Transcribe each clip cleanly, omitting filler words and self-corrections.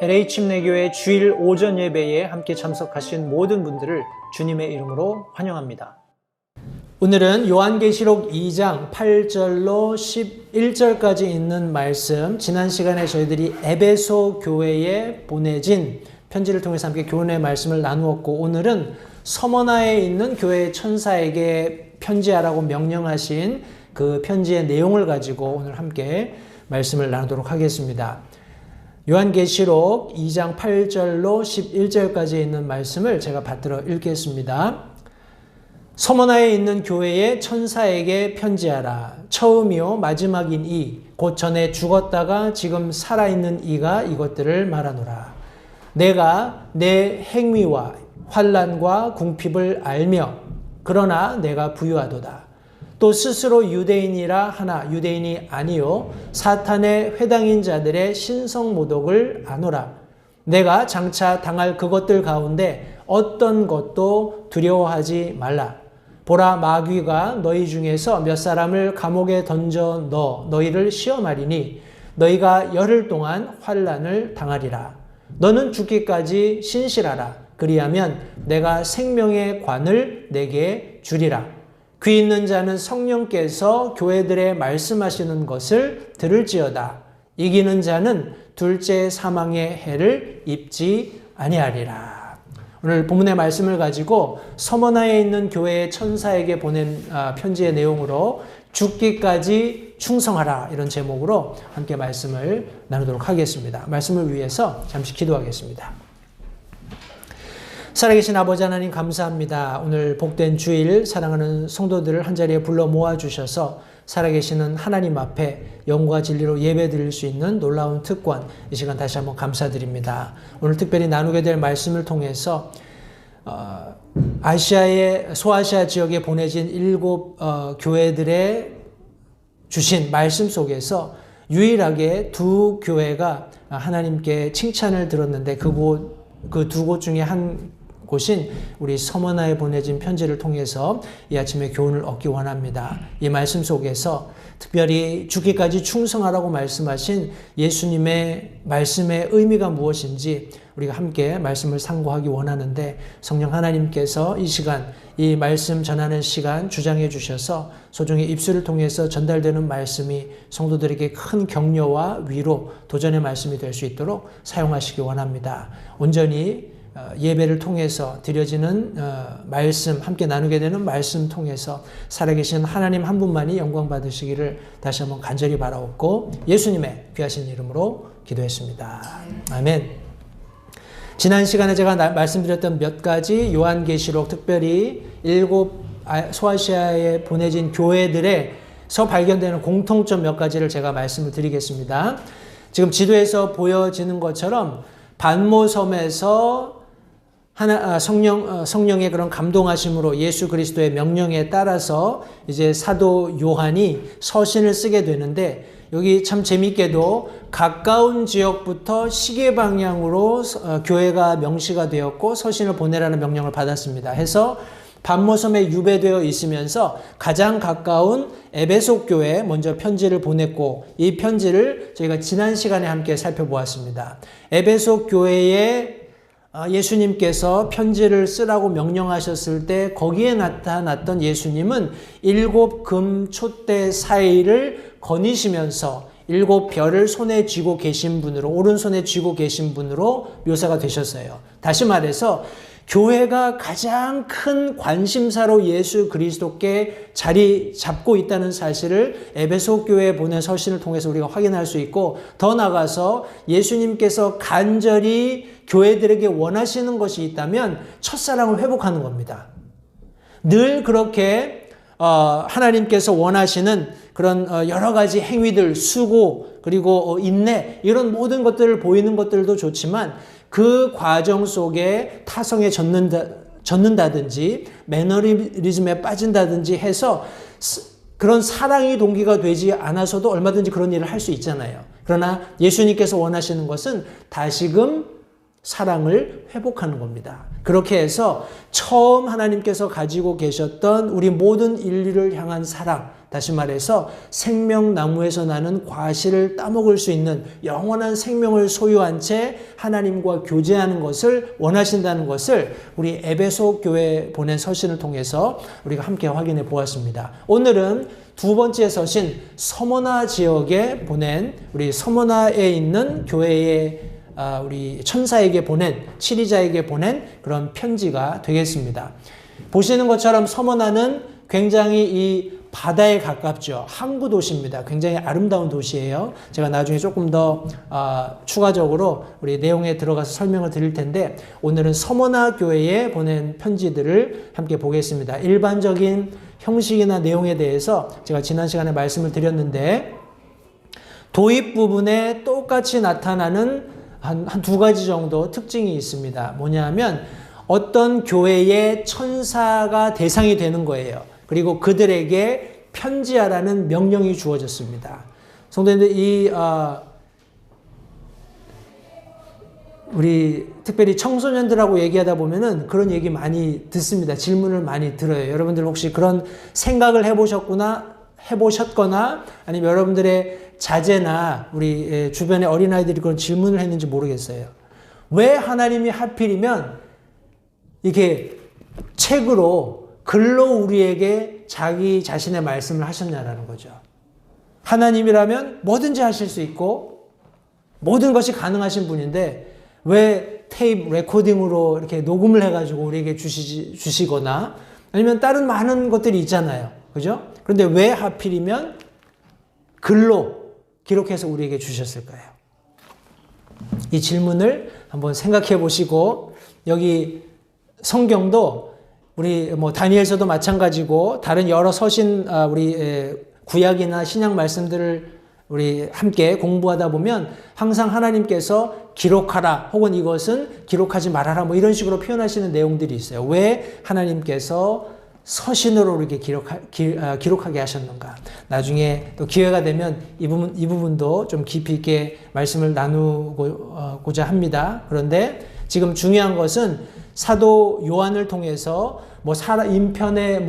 LA 침례교회 주일 오전 예배에 함께 참석하신 모든 분들을 주님의 이름으로 환영합니다. 오늘은 요한계시록 2장 8절로 11절까지 있는 말씀, 지난 시간에 저희들이 에베소 교회에 보내진 편지를 통해서 함께 교훈의 말씀을 나누었고, 오늘은 서머나에 있는 교회 천사에게 편지하라고 명령하신 그 편지의 내용을 가지고 오늘 함께 말씀을 나누도록 하겠습니다. 요한계시록 2장 8절로 11절까지 있는 말씀을 제가 받들어 읽겠습니다. 서머나에 있는 교회의 천사에게 편지하라. 처음이요 마지막인 이, 곧 전에 죽었다가 지금 살아있는 이가 이것들을 말하노라. 내가 내 행위와 환난과 궁핍을 알며 그러나 내가 부유하도다. 또 스스로 유대인이라 하나 유대인이 아니요 사탄의 회당인 자들의 신성모독을 아노라. 내가 장차 당할 그것들 가운데 어떤 것도 두려워하지 말라. 보라, 마귀가 너희 중에서 몇 사람을 감옥에 던져 너희를 시험하리니 너희가 열흘 동안 환난을 당하리라. 너는 죽기까지 신실하라. 그리하면 내가 생명의 관을 내게 주리라. 귀 있는 자는 성령께서 교회들에 말씀하시는 것을 들을지어다. 이기는 자는 둘째 사망의 해를 입지 아니하리라. 오늘 본문의 말씀을 가지고 서머나에 있는 교회의 천사에게 보낸 편지의 내용으로 죽기까지 충성하라, 이런 제목으로 함께 말씀을 나누도록 하겠습니다. 말씀을 위해서 잠시 기도하겠습니다. 살아계신 아버지 하나님, 감사합니다. 오늘 복된 주일 사랑하는 성도들을 한자리에 불러 모아주셔서 살아계시는 하나님 앞에 영과 진리로 예배드릴 수 있는 놀라운 특권, 이 시간 다시 한번 감사드립니다. 오늘 특별히 나누게 될 말씀을 통해서 아시아의 소아시아 지역에 보내진 7 교회들의 주신 말씀 속에서 유일하게 2 교회가 하나님께 칭찬을 들었는데, 그 2 곳 중에 한 곳인 우리 서머나에 보내진 편지를 통해서 이 아침에 교훈을 얻기 원합니다. 이 말씀 속에서 특별히 죽기까지 충성하라고 말씀하신 예수님의 말씀의 의미가 무엇인지 우리가 함께 말씀을 상고하기 원하는데, 성령 하나님께서 이 시간, 이 말씀 전하는 시간 주장해 주셔서 소중히 입술을 통해서 전달되는 말씀이 성도들에게 큰 격려와 위로, 도전의 말씀이 될 수 있도록 사용하시기 원합니다. 온전히 예배를 통해서 드려지는 말씀, 함께 나누게 되는 말씀 통해서 살아계신 하나님 한 분만이 영광 받으시기를 다시 한번 간절히 바라옵고 예수님의 귀하신 이름으로 기도했습니다. 아멘. 지난 시간에 제가 말씀드렸던 몇 가지 요한계시록, 특별히 7 소아시아에 보내진 교회들에서 발견되는 공통점 몇 가지를 제가 말씀을 드리겠습니다. 지금 지도에서 보여지는 것처럼 반모섬에서 성령의 그런 감동하심으로 예수 그리스도의 명령에 따라서 이제 사도 요한이 서신을 쓰게 되는데, 여기 참 재밌게도 가까운 지역부터 시계 방향으로 교회가 명시가 되었고 서신을 보내라는 명령을 받았습니다. 해서 반모섬에 유배되어 있으면서 가장 가까운 에베소 교회에 먼저 편지를 보냈고, 이 편지를 저희가 지난 시간에 함께 살펴보았습니다. 에베소 교회에 예수님께서 편지를 쓰라고 명령하셨을 때 거기에 나타났던 예수님은 7 금 촛대 사이를 거니시면서 7 별을 손에 쥐고 계신 분으로, 오른손에 쥐고 계신 분으로 묘사가 되셨어요. 다시 말해서 교회가 가장 큰 관심사로 예수 그리스도께 자리 잡고 있다는 사실을 에베소 교회에 보낸 서신을 통해서 우리가 확인할 수 있고, 더 나아가서 예수님께서 간절히 교회들에게 원하시는 것이 있다면 첫사랑을 회복하는 겁니다. 늘 그렇게 하나님께서 원하시는 그런 여러 가지 행위들, 수고, 그리고 인내, 이런 모든 것들을 보이는 것들도 좋지만 그 과정 속에 타성에 젖는다든지 매너리즘에 빠진다든지 해서 그런 사랑이 동기가 되지 않아서도 얼마든지 그런 일을 할 수 있잖아요. 그러나 예수님께서 원하시는 것은 다시금 사랑을 회복하는 겁니다. 그렇게 해서 처음 하나님께서 가지고 계셨던 우리 모든 인류를 향한 사랑, 다시 말해서 생명나무에서 나는 과실을 따먹을 수 있는 영원한 생명을 소유한 채 하나님과 교제하는 것을 원하신다는 것을 우리 에베소 교회에 보낸 서신을 통해서 우리가 함께 확인해 보았습니다. 오늘은 두 번째 서신 서머나 지역에 보낸 우리 서머나에 있는 교회의 우리 천사에게 보낸 치리자에게 보낸 그런 편지가 되겠습니다. 보시는 것처럼 서머나는 굉장히 이 바다에 가깝죠. 항구 도시입니다. 굉장히 아름다운 도시예요. 제가 나중에 조금 더 추가적으로 우리 내용에 들어가서 설명을 드릴 텐데 오늘은 서머나 교회에 보낸 편지들을 함께 보겠습니다. 일반적인 형식이나 내용에 대해서 제가 지난 시간에 말씀을 드렸는데 도입 부분에 똑같이 나타나는 한 두 가지 정도 특징이 있습니다. 뭐냐 하면 어떤 교회의 천사가 대상이 되는 거예요. 그리고 그들에게 편지하라는 명령이 주어졌습니다. 성도님들, 우리 특별히 청소년들하고 얘기하다 보면은 그런 얘기 많이 듣습니다. 질문을 많이 들어요. 여러분들 혹시 그런 생각을 해보셨거나 아니면 여러분들의 자제나 우리 주변의 어린아이들이 그런 질문을 했는지 모르겠어요. 왜 하나님이 하필이면 이렇게 책으로 글로 우리에게 자기 자신의 말씀을 하셨냐라는 거죠. 하나님이라면 뭐든지 하실 수 있고 모든 것이 가능하신 분인데 왜 테이프 레코딩으로 이렇게 녹음을 해가지고 우리에게 주시거나 아니면 다른 많은 것들이 있잖아요. 그죠? 그런데 왜 하필이면 글로 기록해서 우리에게 주셨을까요? 이 질문을 한번 생각해 보시고 여기 성경도 우리 다니엘서도 마찬가지고 다른 여러 서신 우리 구약이나 신약 말씀들을 우리 함께 공부하다 보면 항상 하나님께서 기록하라 혹은 이것은 기록하지 말아라 이런 식으로 표현하시는 내용들이 있어요. 왜 하나님께서 서신으로 이렇게 기록하게 하셨는가. 나중에 또 기회가 되면 이 부분도 좀 깊이 있게 말씀을 나누고자 합니다. 그런데 지금 중요한 것은 사도 요한을 통해서 인편의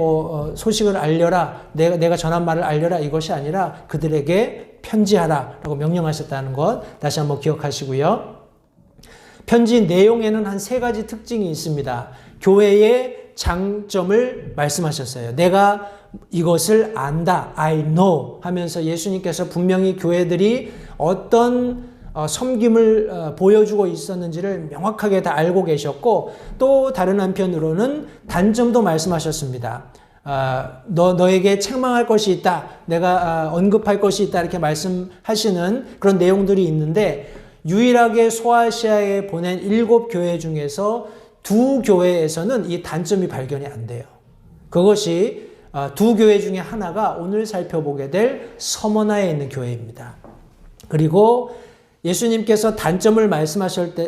소식을 알려라, 내가 전한 말을 알려라 이것이 아니라 그들에게 편지하라라고 명령하셨다는 것 다시 한번 기억하시고요. 편지 내용에는 한 3가지 특징이 있습니다. 교회의 장점을 말씀하셨어요. 내가 이것을 안다, I know 하면서 예수님께서 분명히 교회들이 어떤 섬김을 보여주고 있었는지를 명확하게 다 알고 계셨고 또 다른 한편으로는 단점도 말씀하셨습니다. 너에게 책망할 것이 있다, 내가 언급할 것이 있다 이렇게 말씀하시는 그런 내용들이 있는데 유일하게 소아시아에 보낸 7교회 중에서 2교회에서는 이 단점이 발견이 안 돼요. 그것이 2교회 중에 하나가 오늘 살펴보게 될 서머나에 있는 교회입니다. 그리고 예수님께서 단점을 말씀하셨을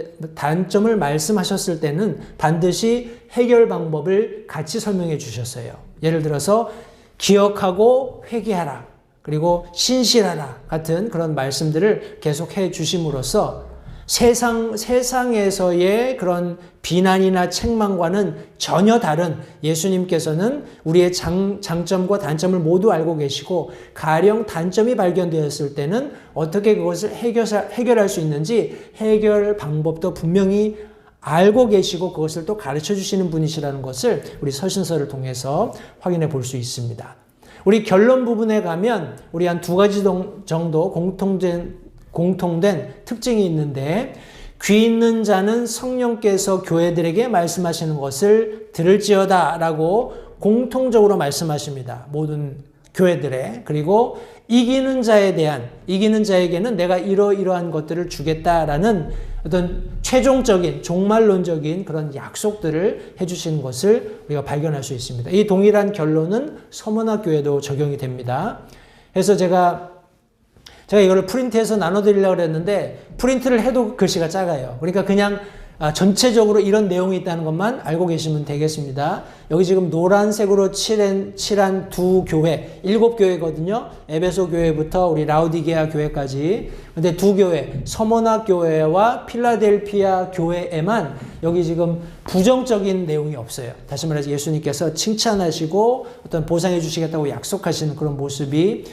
때는 반드시 해결 방법을 같이 설명해 주셨어요. 예를 들어서 기억하고 회개하라, 그리고 신실하라 같은 그런 말씀들을 계속해 주심으로써 세상에서의 그런 비난이나 책망과는 전혀 다른 예수님께서는 우리의 장점과 단점을 모두 알고 계시고 가령 단점이 발견되었을 때는 어떻게 그것을 해결할 수 있는지 해결 방법도 분명히 알고 계시고 그것을 또 가르쳐 주시는 분이시라는 것을 우리 서신서를 통해서 확인해 볼 수 있습니다. 우리 결론 부분에 가면 우리 한 2가지 정도 공통된 특징이 있는데 귀 있는 자는 성령께서 교회들에게 말씀하시는 것을 들을지어다 라고 공통적으로 말씀하십니다. 모든 교회들에. 그리고 이기는 자에게는 내가 이러이러한 것들을 주겠다라는 어떤 최종적인 종말론적인 그런 약속들을 해주시는 것을 우리가 발견할 수 있습니다. 이 동일한 결론은 서머나 교회도 적용이 됩니다. 그래서 제가 이거를 프린트해서 나눠드리려고 했는데 프린트를 해도 글씨가 작아요. 그러니까 그냥 전체적으로 이런 내용이 있다는 것만 알고 계시면 되겠습니다. 여기 지금 노란색으로 칠한 두 교회, 7교회거든요. 에베소 교회부터 우리 라우디게아 교회까지. 근데 두 교회, 서머나 교회와 필라델피아 교회에만 여기 지금 부정적인 내용이 없어요. 다시 말해서 예수님께서 칭찬하시고 어떤 보상해 주시겠다고 약속하시는 그런 모습이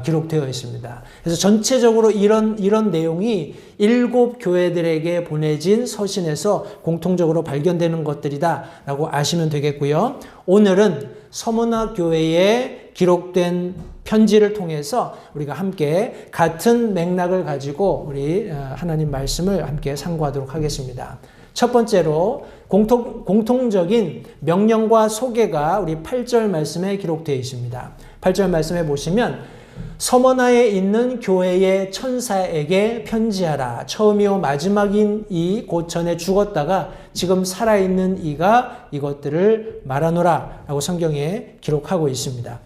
기록되어 있습니다. 그래서 전체적으로 이런 내용이 7교회들에게 보내진 서신에서 공통적으로 발견되는 것들이다라고 아시면 되겠고요. 오늘은 서머나 교회에 기록된 편지를 통해서 우리가 함께 같은 맥락을 가지고 우리 하나님 말씀을 함께 상고하도록 하겠습니다. 첫 번째로 공통적인 명령과 소개가 우리 8절 말씀에 기록되어 있습니다. 8절 말씀에 보시면 서머나에 있는 교회의 천사에게 편지하라. 처음이요 마지막인 이 곧 전에 죽었다가 지금 살아있는 이가 이것들을 말하노라 라고 성경에 기록하고 있습니다.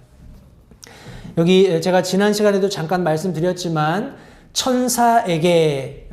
여기 제가 지난 시간에도 잠깐 말씀드렸지만 천사에게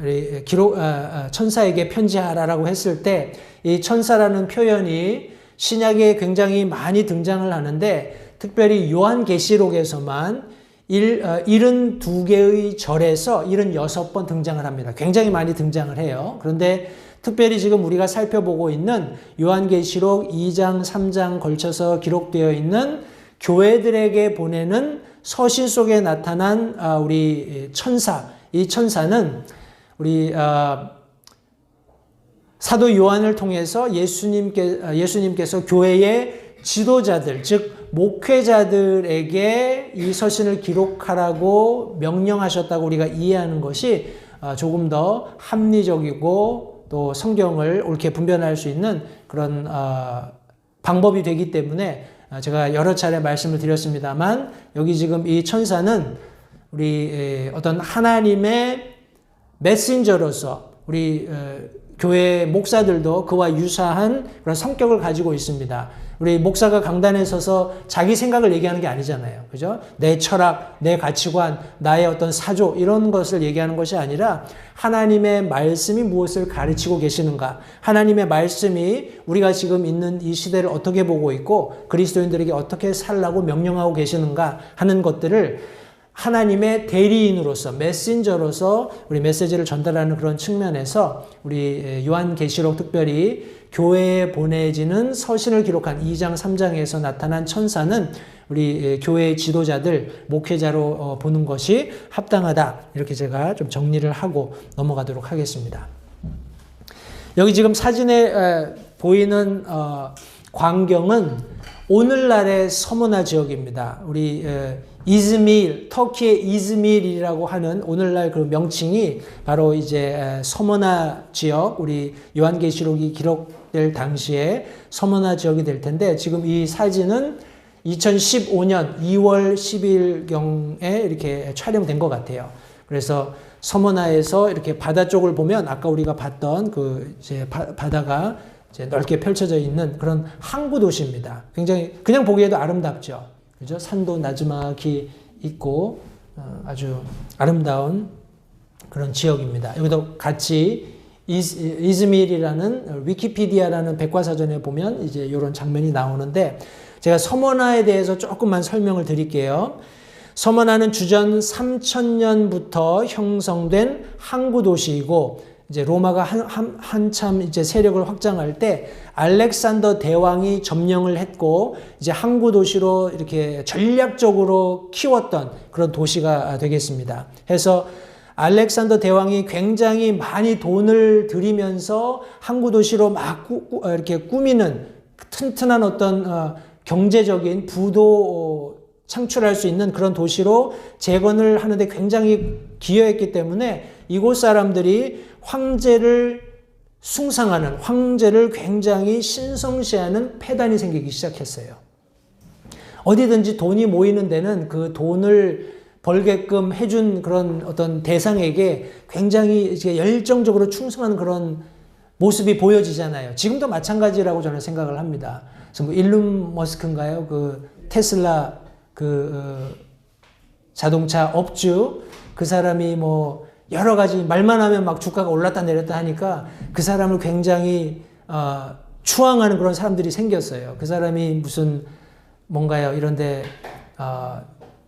편지하라라고 했을 때 이 천사라는 표현이 신약에 굉장히 많이 등장을 하는데 특별히 요한계시록에서만 72개의 절에서 76번 등장을 합니다. 굉장히 많이 등장을 해요. 그런데 특별히 지금 우리가 살펴보고 있는 요한계시록 2장, 3장 걸쳐서 기록되어 있는 교회들에게 보내는 서신 속에 나타난 우리 천사, 이 천사는 우리 사도 요한을 통해서 예수님께서 교회의 지도자들, 즉 목회자들에게 이 서신을 기록하라고 명령하셨다고 우리가 이해하는 것이 조금 더 합리적이고 또 성경을 옳게 분별할 수 있는 그런 방법이 되기 때문에 제가 여러 차례 말씀을 드렸습니다만 여기 지금 이 천사는 우리 어떤 하나님의 메신저로서 우리 교회 목사들도 그와 유사한 그런 성격을 가지고 있습니다. 우리 목사가 강단에 서서 자기 생각을 얘기하는 게 아니잖아요. 그죠? 내 철학, 내 가치관, 나의 어떤 사조 이런 것을 얘기하는 것이 아니라 하나님의 말씀이 무엇을 가르치고 계시는가, 하나님의 말씀이 우리가 지금 있는 이 시대를 어떻게 보고 있고 그리스도인들에게 어떻게 살라고 명령하고 계시는가 하는 것들을 하나님의 대리인으로서 메신저로서 우리 메시지를 전달하는 그런 측면에서 우리 요한계시록 특별히 교회에 보내지는 서신을 기록한 2장 3장에서 나타난 천사는 우리 교회의 지도자들 목회자로 보는 것이 합당하다. 이렇게 제가 좀 정리를 하고 넘어가도록 하겠습니다. 여기 지금 사진에 보이는 광경은 오늘날의 서머나 지역입니다. 우리 이즈밀, 터키의 이즈밀이라고 하는 오늘날 그 명칭이 바로 이제 서머나 지역, 우리 요한계시록이 기록될 당시에 서머나 지역이 될 텐데 지금 이 사진은 2015년 2월 10일경에 이렇게 촬영된 것 같아요. 그래서 서머나에서 이렇게 바다 쪽을 보면 아까 우리가 봤던 그 이제 바다가 이제 넓게 펼쳐져 있는 그런 항구 도시입니다. 굉장히 그냥 보기에도 아름답죠. 그죠? 산도 나지막이 있고 아주 아름다운 그런 지역입니다. 여기도 같이 이즈밀이라는 위키피디아라는 백과사전에 보면 이제 이런 장면이 나오는데 제가 서머나에 대해서 조금만 설명을 드릴게요. 서머나는 주전 3000년부터 형성된 항구 도시이고 이제 로마가 한참 이제 세력을 확장할 때 알렉산더 대왕이 점령을 했고 이제 항구 도시로 이렇게 전략적으로 키웠던 그런 도시가 되겠습니다. 해서 알렉산더 대왕이 굉장히 많이 돈을 들이면서 항구 도시로 막 이렇게 꾸미는 튼튼한 어떤 경제적인 부도 창출할 수 있는 그런 도시로 재건을 하는데 굉장히 기여했기 때문에 이곳 사람들이 황제를 숭상하는, 황제를 굉장히 신성시하는 폐단이 생기기 시작했어요. 어디든지 돈이 모이는 데는 그 돈을 벌게끔 해준 그런 어떤 대상에게 굉장히 열정적으로 충성하는 그런 모습이 보여지잖아요. 지금도 마찬가지라고 저는 생각을 합니다. 그래서 뭐 일론 머스크인가요? 그 테슬라 자동차 업주 그 사람이 뭐 여러 가지 말만 하면 막 주가가 올랐다 내렸다 하니까 그 사람을 굉장히 추앙하는 그런 사람들이 생겼어요. 그 사람이 무슨 뭔가요 이런데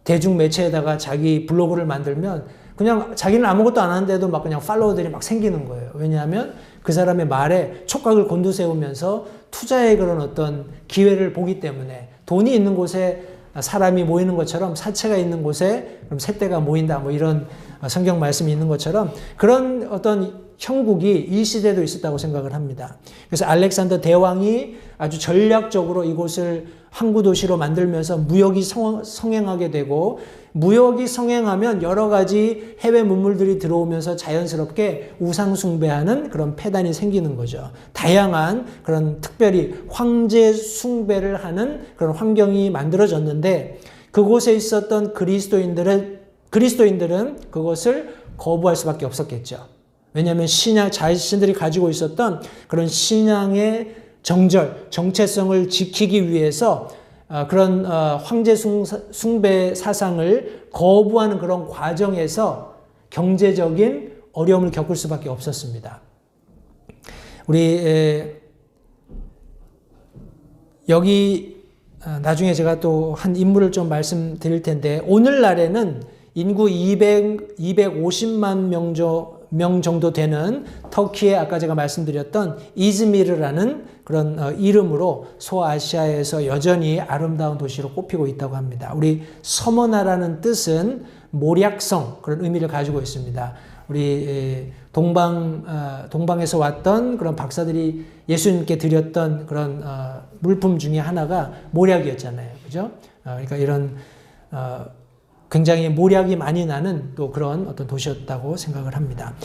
대중 매체에다가 자기 블로그를 만들면 그냥 자기는 아무것도 안 하는데도 막 그냥 팔로워들이 막 생기는 거예요. 왜냐하면 그 사람의 말에 촉각을 곤두세우면서 투자의 그런 어떤 기회를 보기 때문에 돈이 있는 곳에 사람이 모이는 것처럼 사체가 있는 곳에 그럼 새떼가 모인다 뭐 이런 성경 말씀이 있는 것처럼 그런 어떤 형국이 이 시대에도 있었다고 생각을 합니다. 그래서 알렉산더 대왕이 아주 전략적으로 이곳을 항구 도시로 만들면서 무역이 성행하게 되고 무역이 성행하면 여러 가지 해외 문물들이 들어오면서 자연스럽게 우상 숭배하는 그런 폐단이 생기는 거죠. 다양한 그런 특별히 황제 숭배를 하는 그런 환경이 만들어졌는데 그곳에 있었던 그리스도인들은 그것을 거부할 수밖에 없었겠죠. 왜냐하면 자신들이 가지고 있었던 그런 신앙의 정체성을 지키기 위해서 그런 황제 숭배 사상을 거부하는 그런 과정에서 경제적인 어려움을 겪을 수밖에 없었습니다. 우리 여기 나중에 제가 또 한 인물을 좀 말씀드릴 텐데 오늘날에는 인구 250만 명 정도 되는 터키의 아까 제가 말씀드렸던 이즈미르라는 그런 이름으로 소아시아에서 여전히 아름다운 도시로 꼽히고 있다고 합니다. 우리 서머나라는 뜻은 모략성 그런 의미를 가지고 있습니다. 우리 동방에서 왔던 그런 박사들이 예수님께 드렸던 그런 물품 중에 하나가 모략이었잖아요. 그죠? 그러니까 이런 굉장히 모략이 많이 나는 또 그런 어떤 도시였다고 생각을 합니다.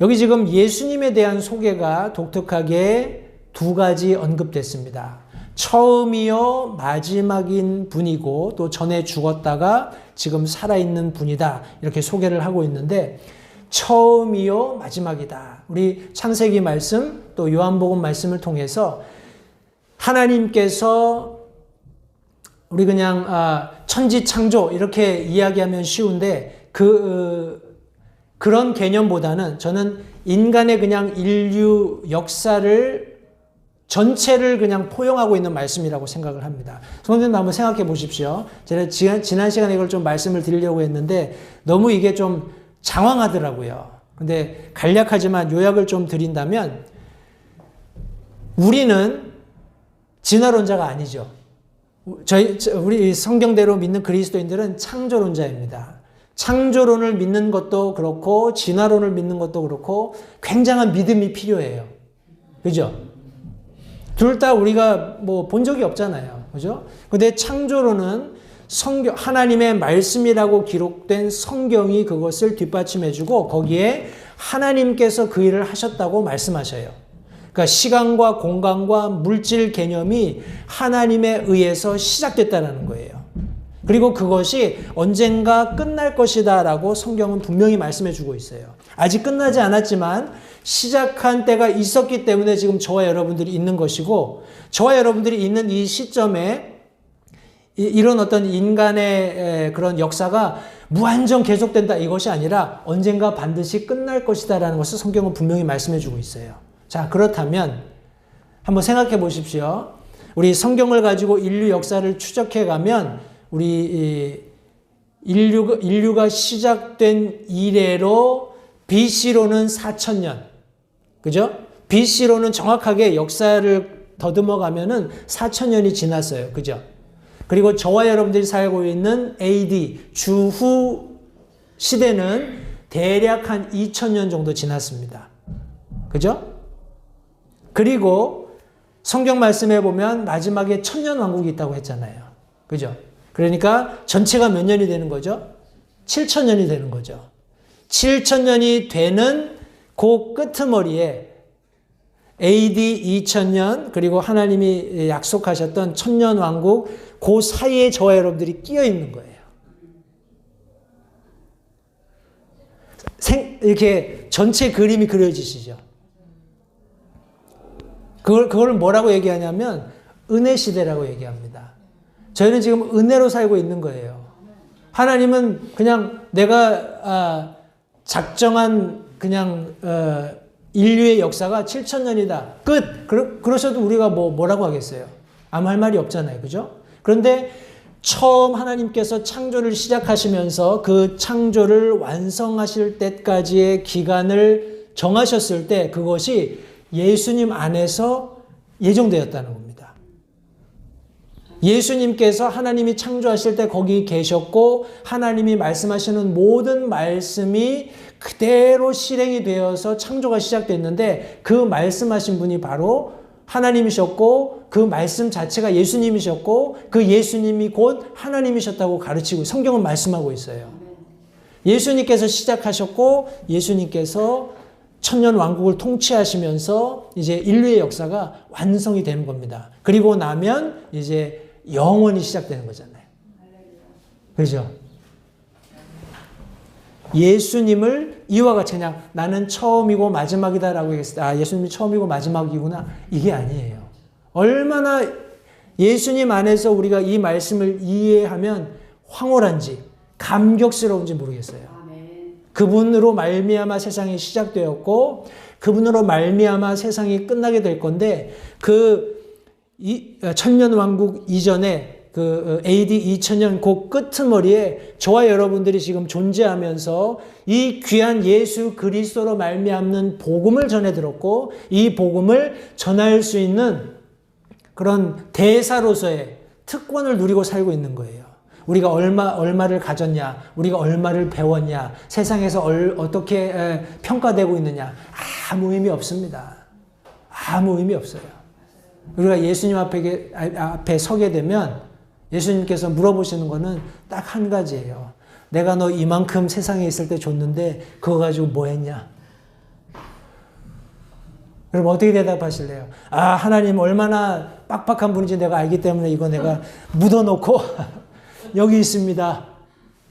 여기 지금 예수님에 대한 소개가 독특하게 두 가지 언급됐습니다. 처음이요 마지막인 분이고 또 전에 죽었다가 지금 살아있는 분이다 이렇게 소개를 하고 있는데 처음이요 마지막이다. 우리 창세기 말씀 또 요한복음 말씀을 통해서 하나님께서 우리 그냥 천지창조 이렇게 이야기하면 쉬운데 그런 개념보다는 저는 인간의 그냥 인류 역사를 전체를 그냥 포용하고 있는 말씀이라고 생각을 합니다. 성도님도 한번 생각해 보십시오. 제가 지난 시간에 이걸 좀 말씀을 드리려고 했는데 너무 이게 좀 장황하더라고요. 근데 간략하지만 요약을 좀 드린다면 우리는 진화론자가 아니죠. 우리 성경대로 믿는 그리스도인들은 창조론자입니다. 창조론을 믿는 것도 그렇고 진화론을 믿는 것도 그렇고 굉장한 믿음이 필요해요. 그죠? 둘 다 우리가 뭐 본 적이 없잖아요. 그죠? 근데 창조론은 하나님의 말씀이라고 기록된 성경이 그것을 뒷받침해주고 거기에 하나님께서 그 일을 하셨다고 말씀하셔요. 그러니까 시간과 공간과 물질 개념이 하나님에 의해서 시작됐다는 거예요. 그리고 그것이 언젠가 끝날 것이다 라고 성경은 분명히 말씀해 주고 있어요. 아직 끝나지 않았지만 시작한 때가 있었기 때문에 지금 저와 여러분들이 있는 것이고 저와 여러분들이 있는 이 시점에 이런 어떤 인간의 그런 역사가 무한정 계속된다 이것이 아니라 언젠가 반드시 끝날 것이다 라는 것을 성경은 분명히 말씀해 주고 있어요. 자, 그렇다면 한번 생각해 보십시오. 우리 성경을 가지고 인류 역사를 추적해 가면 우리 인류가 시작된 이래로 BC로는 4,000년. 그죠? BC로는 정확하게 역사를 더듬어 가면은 4,000년이 지났어요. 그죠? 그리고 저와 여러분들이 살고 있는 AD 주후 시대는 대략 한 2,000년 정도 지났습니다. 그죠? 그리고 성경 말씀에 보면 마지막에 천년왕국이 있다고 했잖아요. 그죠? 그러니까 전체가 몇 년이 되는 거죠? 7,000년이 되는 거죠. 7,000년이 되는 그 끄트머리에 AD 2000년 그리고 하나님이 약속하셨던 천년왕국 그 사이에 저와 여러분들이 끼어 있는 거예요. 이렇게 전체 그림이 그려지시죠? 그걸 뭐라고 얘기하냐면 은혜 시대라고 얘기합니다. 저희는 지금 은혜로 살고 있는 거예요. 하나님은 그냥 내가 작정한 그냥 인류의 역사가 7,000년이다. 끝. 그러셔도 우리가 뭐라고 하겠어요? 아무 할 말이 없잖아요. 그죠? 그런데 처음 하나님께서 창조를 시작하시면서 그 창조를 완성하실 때까지의 기간을 정하셨을 때 그것이 예수님 안에서 예정되었다는 겁니다. 예수님께서 하나님이 창조하실 때 거기 계셨고 하나님이 말씀하시는 모든 말씀이 그대로 실행이 되어서 창조가 시작됐는데 그 말씀하신 분이 바로 하나님이셨고 그 말씀 자체가 예수님이셨고 그 예수님이 곧 하나님이셨다고 가르치고 성경은 말씀하고 있어요. 예수님께서 시작하셨고 예수님께서 천년 왕국을 통치하시면서 이제 인류의 역사가 완성이 되는 겁니다. 그리고 나면 이제 영원히 시작되는 거잖아요. 그렇죠? 예수님을 이와 같이 그냥 나는 처음이고 마지막이다라고 얘기했을 때 아, 예수님이 처음이고 마지막이구나. 이게 아니에요. 얼마나 예수님 안에서 우리가 이 말씀을 이해하면 황홀한지 감격스러운지 모르겠어요. 그분으로 말미암아 세상이 시작되었고 그분으로 말미암아 세상이 끝나게 될 건데 천년 왕국 이전에 AD 2000년 그 끄트머리에 저와 여러분들이 지금 존재하면서 이 귀한 예수 그리스도로 말미암는 복음을 전해 들었고 이 복음을 전할 수 있는 그런 대사로서의 특권을 누리고 살고 있는 거예요. 우리가 얼마를 가졌냐, 우리가 얼마를 배웠냐, 세상에서 어떻게 평가되고 있느냐 아무 의미 없습니다. 아무 의미 없어요. 우리가 예수님 앞에 서게 되면 예수님께서 물어보시는 거는 딱 한 가지예요. 내가 너 이만큼 세상에 있을 때 줬는데 그거 가지고 뭐 했냐? 여러분 어떻게 대답하실래요? 아, 하나님 얼마나 빡빡한 분인지 내가 알기 때문에 이거 내가 묻어놓고 여기 있습니다.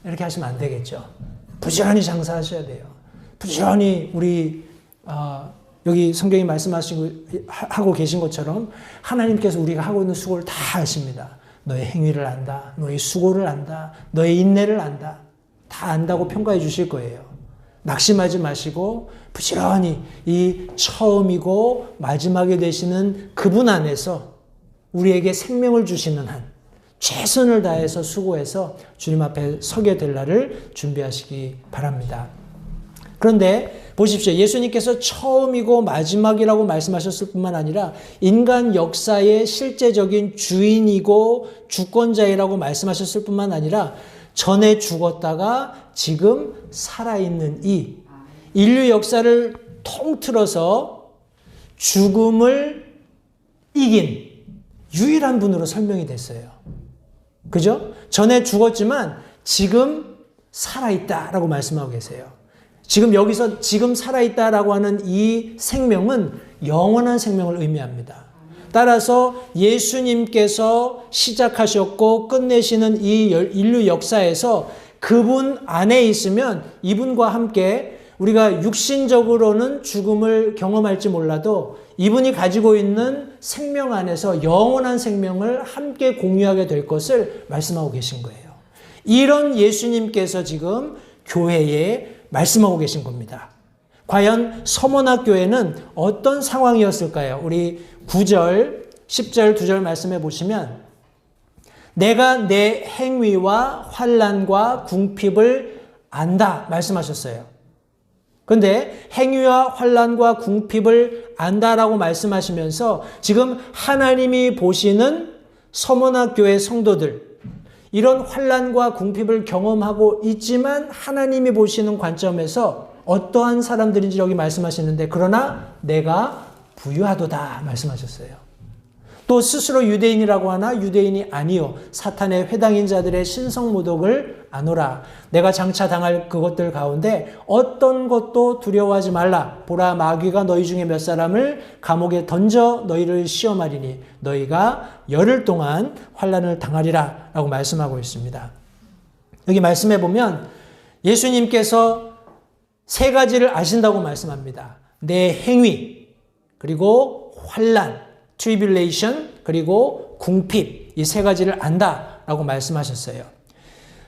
이렇게 하시면 안 되겠죠. 부지런히 장사하셔야 돼요. 부지런히 우리 여기 성경이 하고 계신 것처럼 하나님께서 우리가 하고 있는 수고를 다 아십니다. 너의 행위를 안다. 너의 수고를 안다. 너의 인내를 안다. 다 안다고 평가해 주실 거예요. 낙심하지 마시고 부지런히 이 처음이고 마지막이 되시는 그분 안에서 우리에게 생명을 주시는 한 최선을 다해서 수고해서 주님 앞에 서게 될 날을 준비하시기 바랍니다. 그런데 보십시오. 예수님께서 처음이고 마지막이라고 말씀하셨을 뿐만 아니라 인간 역사의 실제적인 주인이고 주권자이라고 말씀하셨을 뿐만 아니라 전에 죽었다가 지금 살아있는 이 인류 역사를 통틀어서 죽음을 이긴 유일한 분으로 설명이 됐어요. 그죠? 전에 죽었지만 지금 살아있다라고 말씀하고 계세요. 지금 여기서 지금 살아있다라고 하는 이 생명은 영원한 생명을 의미합니다. 따라서 예수님께서 시작하셨고 끝내시는 이 인류 역사에서 그분 안에 있으면 이분과 함께 우리가 육신적으로는 죽음을 경험할지 몰라도 이분이 가지고 있는 생명 안에서 영원한 생명을 함께 공유하게 될 것을 말씀하고 계신 거예요. 이런 예수님께서 지금 교회에 말씀하고 계신 겁니다. 과연 서문학 교회는 어떤 상황이었을까요? 우리 9절, 10절, 2절 말씀해 보시면 내가 내 행위와 환난과 궁핍을 안다 말씀하셨어요. 그런데 행위와 환난과 궁핍을 안다라고 말씀하시면서 지금 하나님이 보시는 서문학 교회 성도들 이런 환난과 궁핍을 경험하고 있지만 하나님이 보시는 관점에서 어떠한 사람들인지 여기 말씀하시는데 그러나 내가 부유하도다 말씀하셨어요. 또 스스로 유대인이라고 하나 유대인이 아니요 사탄의 회당인 자들의 신성모독을 아노라. 내가 장차 당할 그것들 가운데 어떤 것도 두려워하지 말라. 보라 마귀가 너희 중에 몇 사람을 감옥에 던져 너희를 시험하리니 너희가 열흘 동안 환난을 당하리라 라고 말씀하고 있습니다. 여기 말씀해 보면 예수님께서 세 가지를 아신다고 말씀합니다. 내 행위 그리고 환난 tribulation 그리고 궁핍 이 세 가지를 안다라고 말씀하셨어요.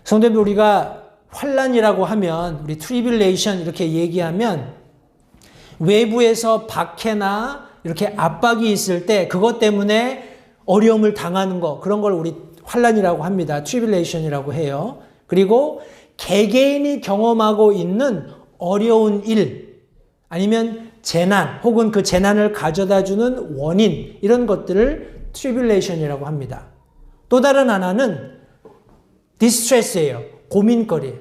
성도들 우리가 환난이라고 하면 우리 트리빌레이션 이렇게 얘기하면 외부에서 박해나 이렇게 압박이 있을 때 그것 때문에 어려움을 당하는 거, 그런 걸 우리 환난이라고 합니다. 트리빌레이션이라고 해요. 그리고 개개인이 경험하고 있는 어려운 일, 아니면 재난, 혹은 그 재난을 가져다주는 원인, 이런 것들을 트리빌레이션이라고 합니다. 또 다른 하나는 디스트레스예요. 고민거리.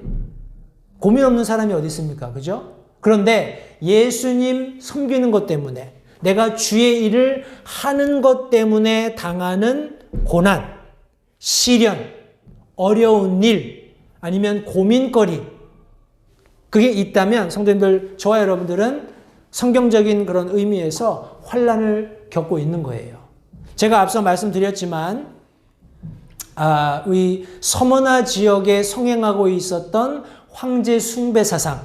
고민 없는 사람이 어디 있습니까? 그죠? 그런데 예수님 섬기는 것 때문에, 내가 주의 일을 하는 것 때문에 당하는 고난, 시련, 어려운 일, 아니면 고민거리, 그게 있다면 성도님들, 저와 여러분들은 성경적인 그런 의미에서 환난을 겪고 있는 거예요. 제가 앞서 말씀드렸지만 이 서머나 지역에 성행하고 있었던 황제 숭배 사상,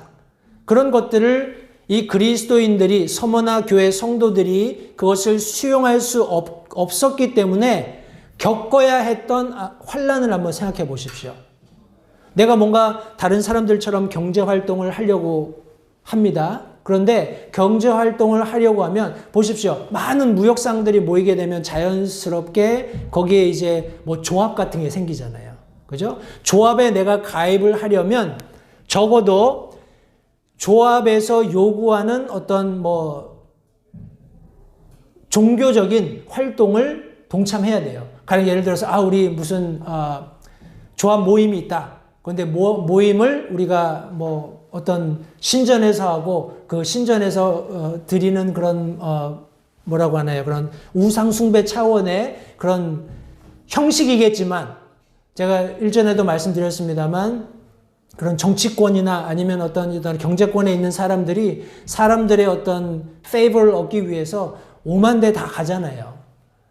그런 것들을 이 그리스도인들이, 서머나 교회 성도들이 그것을 수용할 수 없었기 때문에 겪어야 했던 환난을 한번 생각해 보십시오. 내가 뭔가 다른 사람들처럼 경제활동을 하려고 합니다. 그런데 경제활동을 하려고 하면 보십시오. 많은 무역상들이 모이게 되면 자연스럽게 거기에 이제 뭐 조합 같은 게 생기잖아요. 그죠? 조합에 내가 가입을 하려면 적어도 조합에서 요구하는 어떤 뭐 종교적인 활동을 동참해야 돼요. 가령 예를 들어서 우리 무슨 조합 모임이 있다. 그런데 모임을 우리가 뭐 어떤 신전에서 하고, 그 신전에서 드리는 그런 뭐라고 하나요? 그런 우상 숭배 차원의 그런 형식이겠지만, 제가 일전에도 말씀드렸습니다만 그런 정치권이나 아니면 어떤 경제권에 있는 사람들이 사람들의 어떤 페이버를 얻기 위해서 오만 대 다 가잖아요.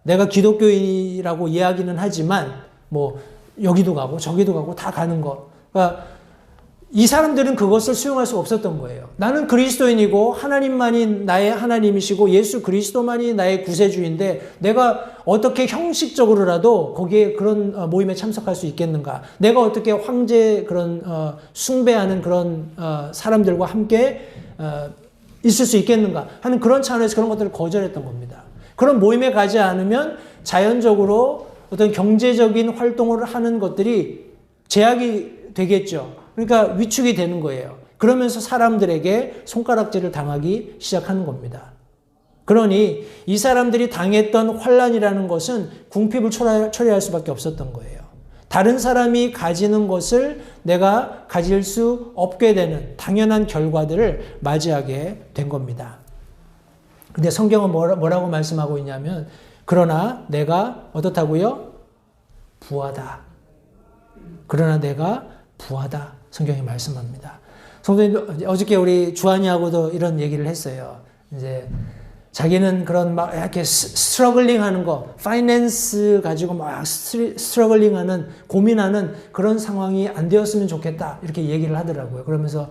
내가 기독교인이라고 이야기는 하지만 뭐 여기도 가고 저기도 가고 다 가는 거. 그러니까 이 사람들은 그것을 수용할 수 없었던 거예요. 나는 그리스도인이고 하나님만이 나의 하나님이시고 예수 그리스도만이 나의 구세주인데 내가 어떻게 형식적으로라도 거기에 그런 모임에 참석할 수 있겠는가? 내가 어떻게 황제 그런 숭배하는 그런 사람들과 함께 있을 수 있겠는가 하는 그런 차원에서 그런 것들을 거절했던 겁니다. 그런 모임에 가지 않으면 자연적으로 어떤 경제적인 활동을 하는 것들이 제약이 되겠죠. 그러니까 위축이 되는 거예요. 그러면서 사람들에게 손가락질을 당하기 시작하는 겁니다. 그러니 이 사람들이 당했던 환난이라는 것은 궁핍을 초래할 수밖에 없었던 거예요. 다른 사람이 가지는 것을 내가 가질 수 없게 되는 당연한 결과들을 맞이하게 된 겁니다. 근데 성경은 뭐라고 말씀하고 있냐면, 그러나 내가 어떻다고요? 부하다. 그러나 내가 부하다. 성경이 말씀합니다. 성도님, 어저께 우리 주한이하고도 이런 얘기를 했어요. 이제 자기는 그런 막 이렇게 스트러글링 하는 거, 파이낸스 가지고 막 스트러글링 하는, 고민하는 그런 상황이 안 되었으면 좋겠다. 이렇게 얘기를 하더라고요. 그러면서,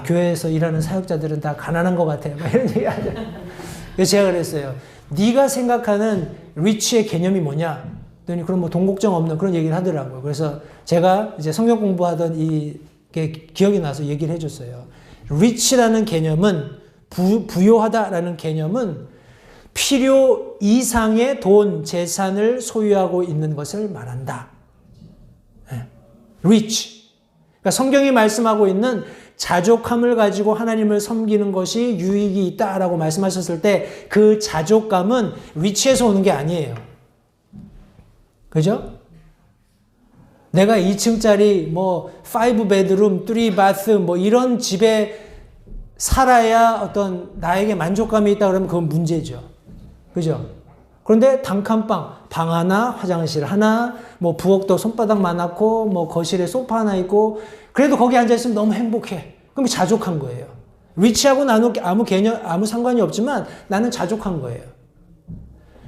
교회에서 일하는 사역자들은 다 가난한 것 같아. 막 이런 얘기 하죠. 그래서 제가 그랬어요. 네가 생각하는 리치의 개념이 뭐냐? 그랬더니 그럼 뭐 돈 걱정 없는 그런 얘기를 하더라고요. 그래서 제가 이제 성경 공부하던 이게 기억이 나서 얘기를 해줬어요. 리치라는 개념은, 부요하다라는 개념은 필요 이상의 돈, 재산을 소유하고 있는 것을 말한다. rich. 그러니까 성경이 말씀하고 있는 자족함을 가지고 하나님을 섬기는 것이 유익이 있다라고 말씀하셨을 때 그 자족감은 rich에서 오는 게 아니에요. 그죠? 내가 2층짜리 뭐 5베드룸, 3바스 뭐 이런 집에 살아야 어떤 나에게 만족감이 있다 그러면 그건 문제죠. 그죠? 그런데 단칸방, 방 하나, 화장실 하나, 뭐 부엌도 손바닥 많고, 뭐 거실에 소파 하나 있고, 그래도 거기 앉아있으면 너무 행복해. 그럼 자족한 거예요. 리치하고 나는 아무 상관이 없지만 나는 자족한 거예요.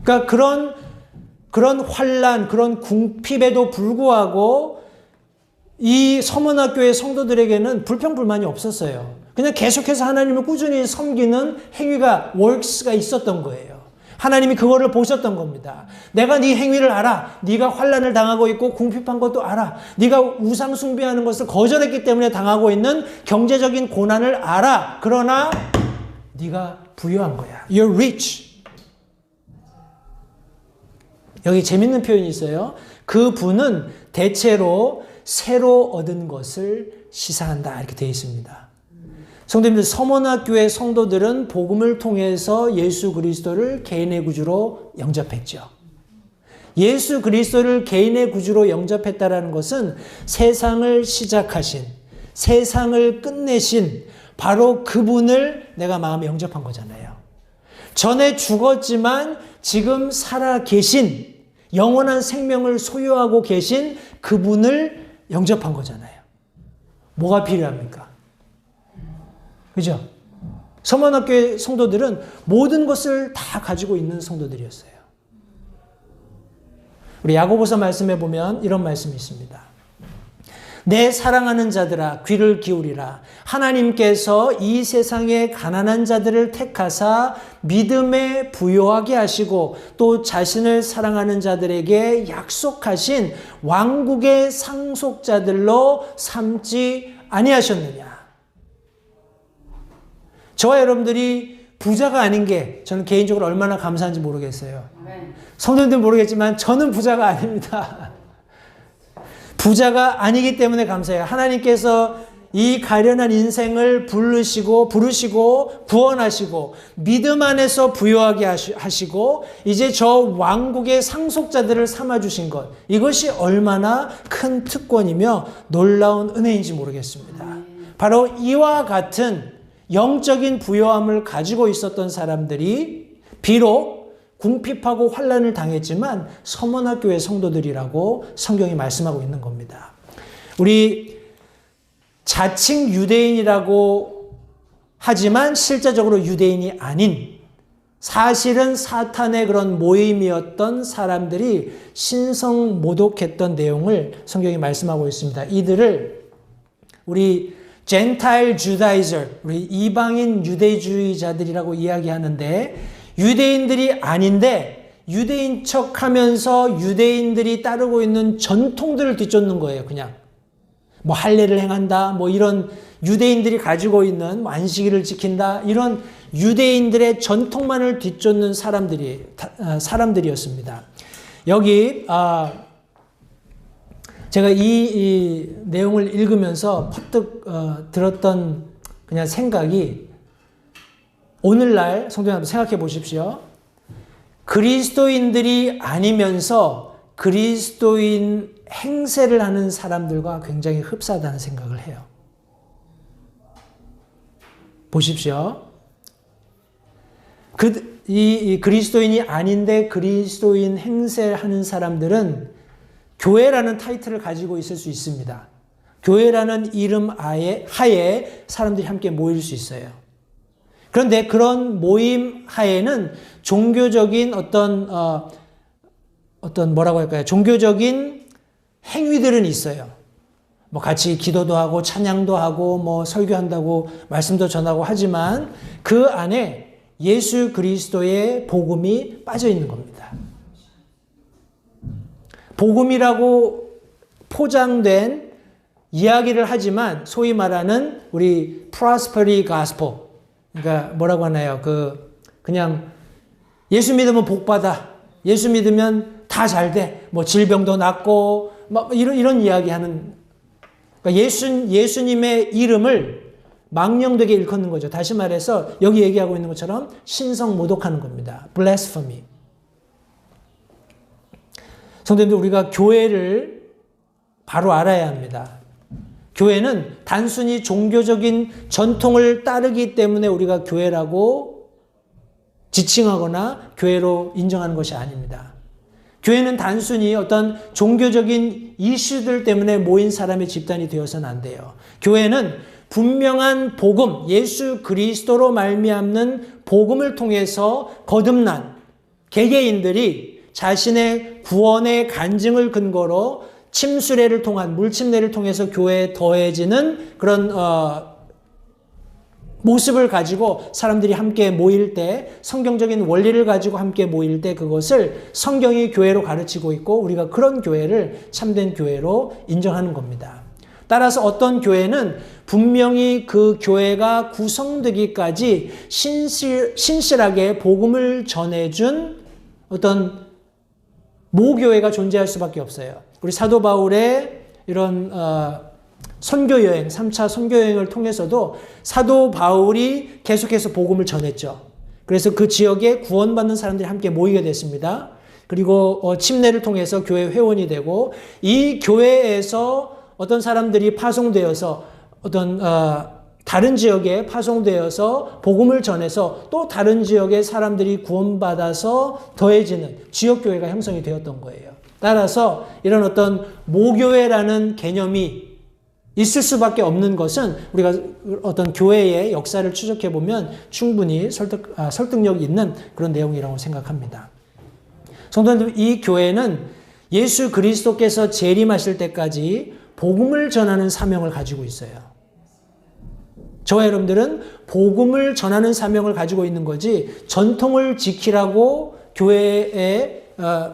그러니까 그런 환난, 그런 궁핍에도 불구하고 이 서문학교의 성도들에게는 불평불만이 없었어요. 그냥 계속해서 하나님을 꾸준히 섬기는 행위가, works가 있었던 거예요. 하나님이 그거를 보셨던 겁니다. 내가 네 행위를 알아. 네가 환난을 당하고 있고 궁핍한 것도 알아. 네가 우상 숭배하는 것을 거절했기 때문에 당하고 있는 경제적인 고난을 알아. 그러나 네가 부유한 거야. You're rich. 여기 재밌는 표현이 있어요. 그 분은 대체로 새로 얻은 것을 시사한다. 이렇게 되어 있습니다. 성도님들, 서문학교의 성도들은 복음을 통해서 예수 그리스도를 개인의 구주로 영접했죠. 예수 그리스도를 개인의 구주로 영접했다라는 것은 세상을 시작하신, 세상을 끝내신 바로 그분을 내가 마음에 영접한 거잖아요. 전에 죽었지만 지금 살아 계신, 영원한 생명을 소유하고 계신 그분을 영접한 거잖아요. 뭐가 필요합니까? 그죠? 서문학교의 성도들은 모든 것을 다 가지고 있는 성도들이었어요. 우리 야고보서 말씀에 보면 이런 말씀이 있습니다. 내 사랑하는 자들아 귀를 기울이라. 하나님께서 이 세상의 가난한 자들을 택하사 믿음에 부요하게 하시고 또 자신을 사랑하는 자들에게 약속하신 왕국의 상속자들로 삼지 아니하셨느냐. 저와 여러분들이 부자가 아닌 게 저는 개인적으로 얼마나 감사한지 모르겠어요. 성도님들은 모르겠지만 저는 부자가 아닙니다. 부자가 아니기 때문에 감사해요. 하나님께서 이 가련한 인생을 부르시고 구원하시고 믿음 안에서 부요하게 하시고 이제 저 왕국의 상속자들을 삼아주신 것, 이것이 얼마나 큰 특권이며 놀라운 은혜인지 모르겠습니다. 바로 이와 같은 영적인 부요함을 가지고 있었던 사람들이 비록 궁핍하고 환난을 당했지만 서문학교의 성도들이라고 성경이 말씀하고 있는 겁니다. 우리 자칭 유대인이라고 하지만 실제적으로 유대인이 아닌, 사실은 사탄의 그런 모임이었던 사람들이 신성모독했던 내용을 성경이 말씀하고 있습니다. 이들을 우리 Gentile Judaizer, 우리 이방인 유대주의자들이라고 이야기하는데, 유대인들이 아닌데 유대인 척하면서 유대인들이 따르고 있는 전통들을 뒤쫓는 거예요. 그냥 뭐 할례를 행한다, 뭐 이런 유대인들이 가지고 있는 안식일을 지킨다, 이런 유대인들의 전통만을 뒤쫓는 사람들이었습니다. 여기 제가 이 내용을 읽으면서 퍼뜩 들었던 그냥 생각이, 오늘날 성도 여러분 생각해 보십시오. 그리스도인들이 아니면서 그리스도인 행세를 하는 사람들과 굉장히 흡사하다는 생각을 해요. 보십시오. 이 그리스도인이 아닌데 그리스도인 행세를 하는 사람들은 교회라는 타이틀을 가지고 있을 수 있습니다. 교회라는 이름 하에 사람들이 함께 모일 수 있어요. 그런데 그런 모임 하에는 종교적인 어떤 뭐라고 할까요? 종교적인 행위들은 있어요. 뭐 같이 기도도 하고 찬양도 하고 뭐 설교한다고 말씀도 전하고 하지만 그 안에 예수 그리스도의 복음이 빠져 있는 겁니다. 복음이라고 포장된 이야기를 하지만 소위 말하는 우리 prosperity gospel, 그러니까 뭐라고 하나요? 그냥 예수 믿으면 복 받아, 예수 믿으면 다 잘 돼, 뭐 질병도 낫고 막 이런 이야기하는, 그러니까 예수님의 이름을 망령되게 일컫는 거죠. 다시 말해서 여기 얘기하고 있는 것처럼 신성 모독하는 겁니다. blasphemy. 성도님들, 우리가 교회를 바로 알아야 합니다. 교회는 단순히 종교적인 전통을 따르기 때문에 우리가 교회라고 지칭하거나 교회로 인정하는 것이 아닙니다. 교회는 단순히 어떤 종교적인 이슈들 때문에 모인 사람의 집단이 되어서는 안 돼요. 교회는 분명한 복음, 예수 그리스도로 말미암는 복음을 통해서 거듭난 개개인들이 자신의 구원의 간증을 근거로 침수례를 통한 물침례를 통해서 교회에 더해지는 그런 모습을 가지고 사람들이 함께 모일 때, 성경적인 원리를 가지고 함께 모일 때 그것을 성경이 교회로 가르치고 있고 우리가 그런 교회를 참된 교회로 인정하는 겁니다. 따라서 어떤 교회는 분명히 그 교회가 구성되기까지 신실하게 복음을 전해준 어떤 모교회가 존재할 수밖에 없어요. 우리 사도 바울의 이런 선교여행, 3차 선교여행을 통해서도 사도 바울이 계속해서 복음을 전했죠. 그래서 그 지역에 구원받는 사람들이 함께 모이게 됐습니다. 그리고 침례를 통해서 교회 회원이 되고 이 교회에서 어떤 사람들이 파송되어서 어떤 다른 지역에 파송되어서 복음을 전해서 또 다른 지역의 사람들이 구원받아서 더해지는 지역교회가 형성이 되었던 거예요. 따라서 이런 어떤 모교회라는 개념이 있을 수밖에 없는 것은 우리가 어떤 교회의 역사를 추적해 보면 충분히 설득력 있는 그런 내용이라고 생각합니다. 성도님들, 이 교회는 예수 그리스도께서 재림하실 때까지 복음을 전하는 사명을 가지고 있어요. 저와 여러분들은 복음을 전하는 사명을 가지고 있는 거지 전통을 지키라고 교회에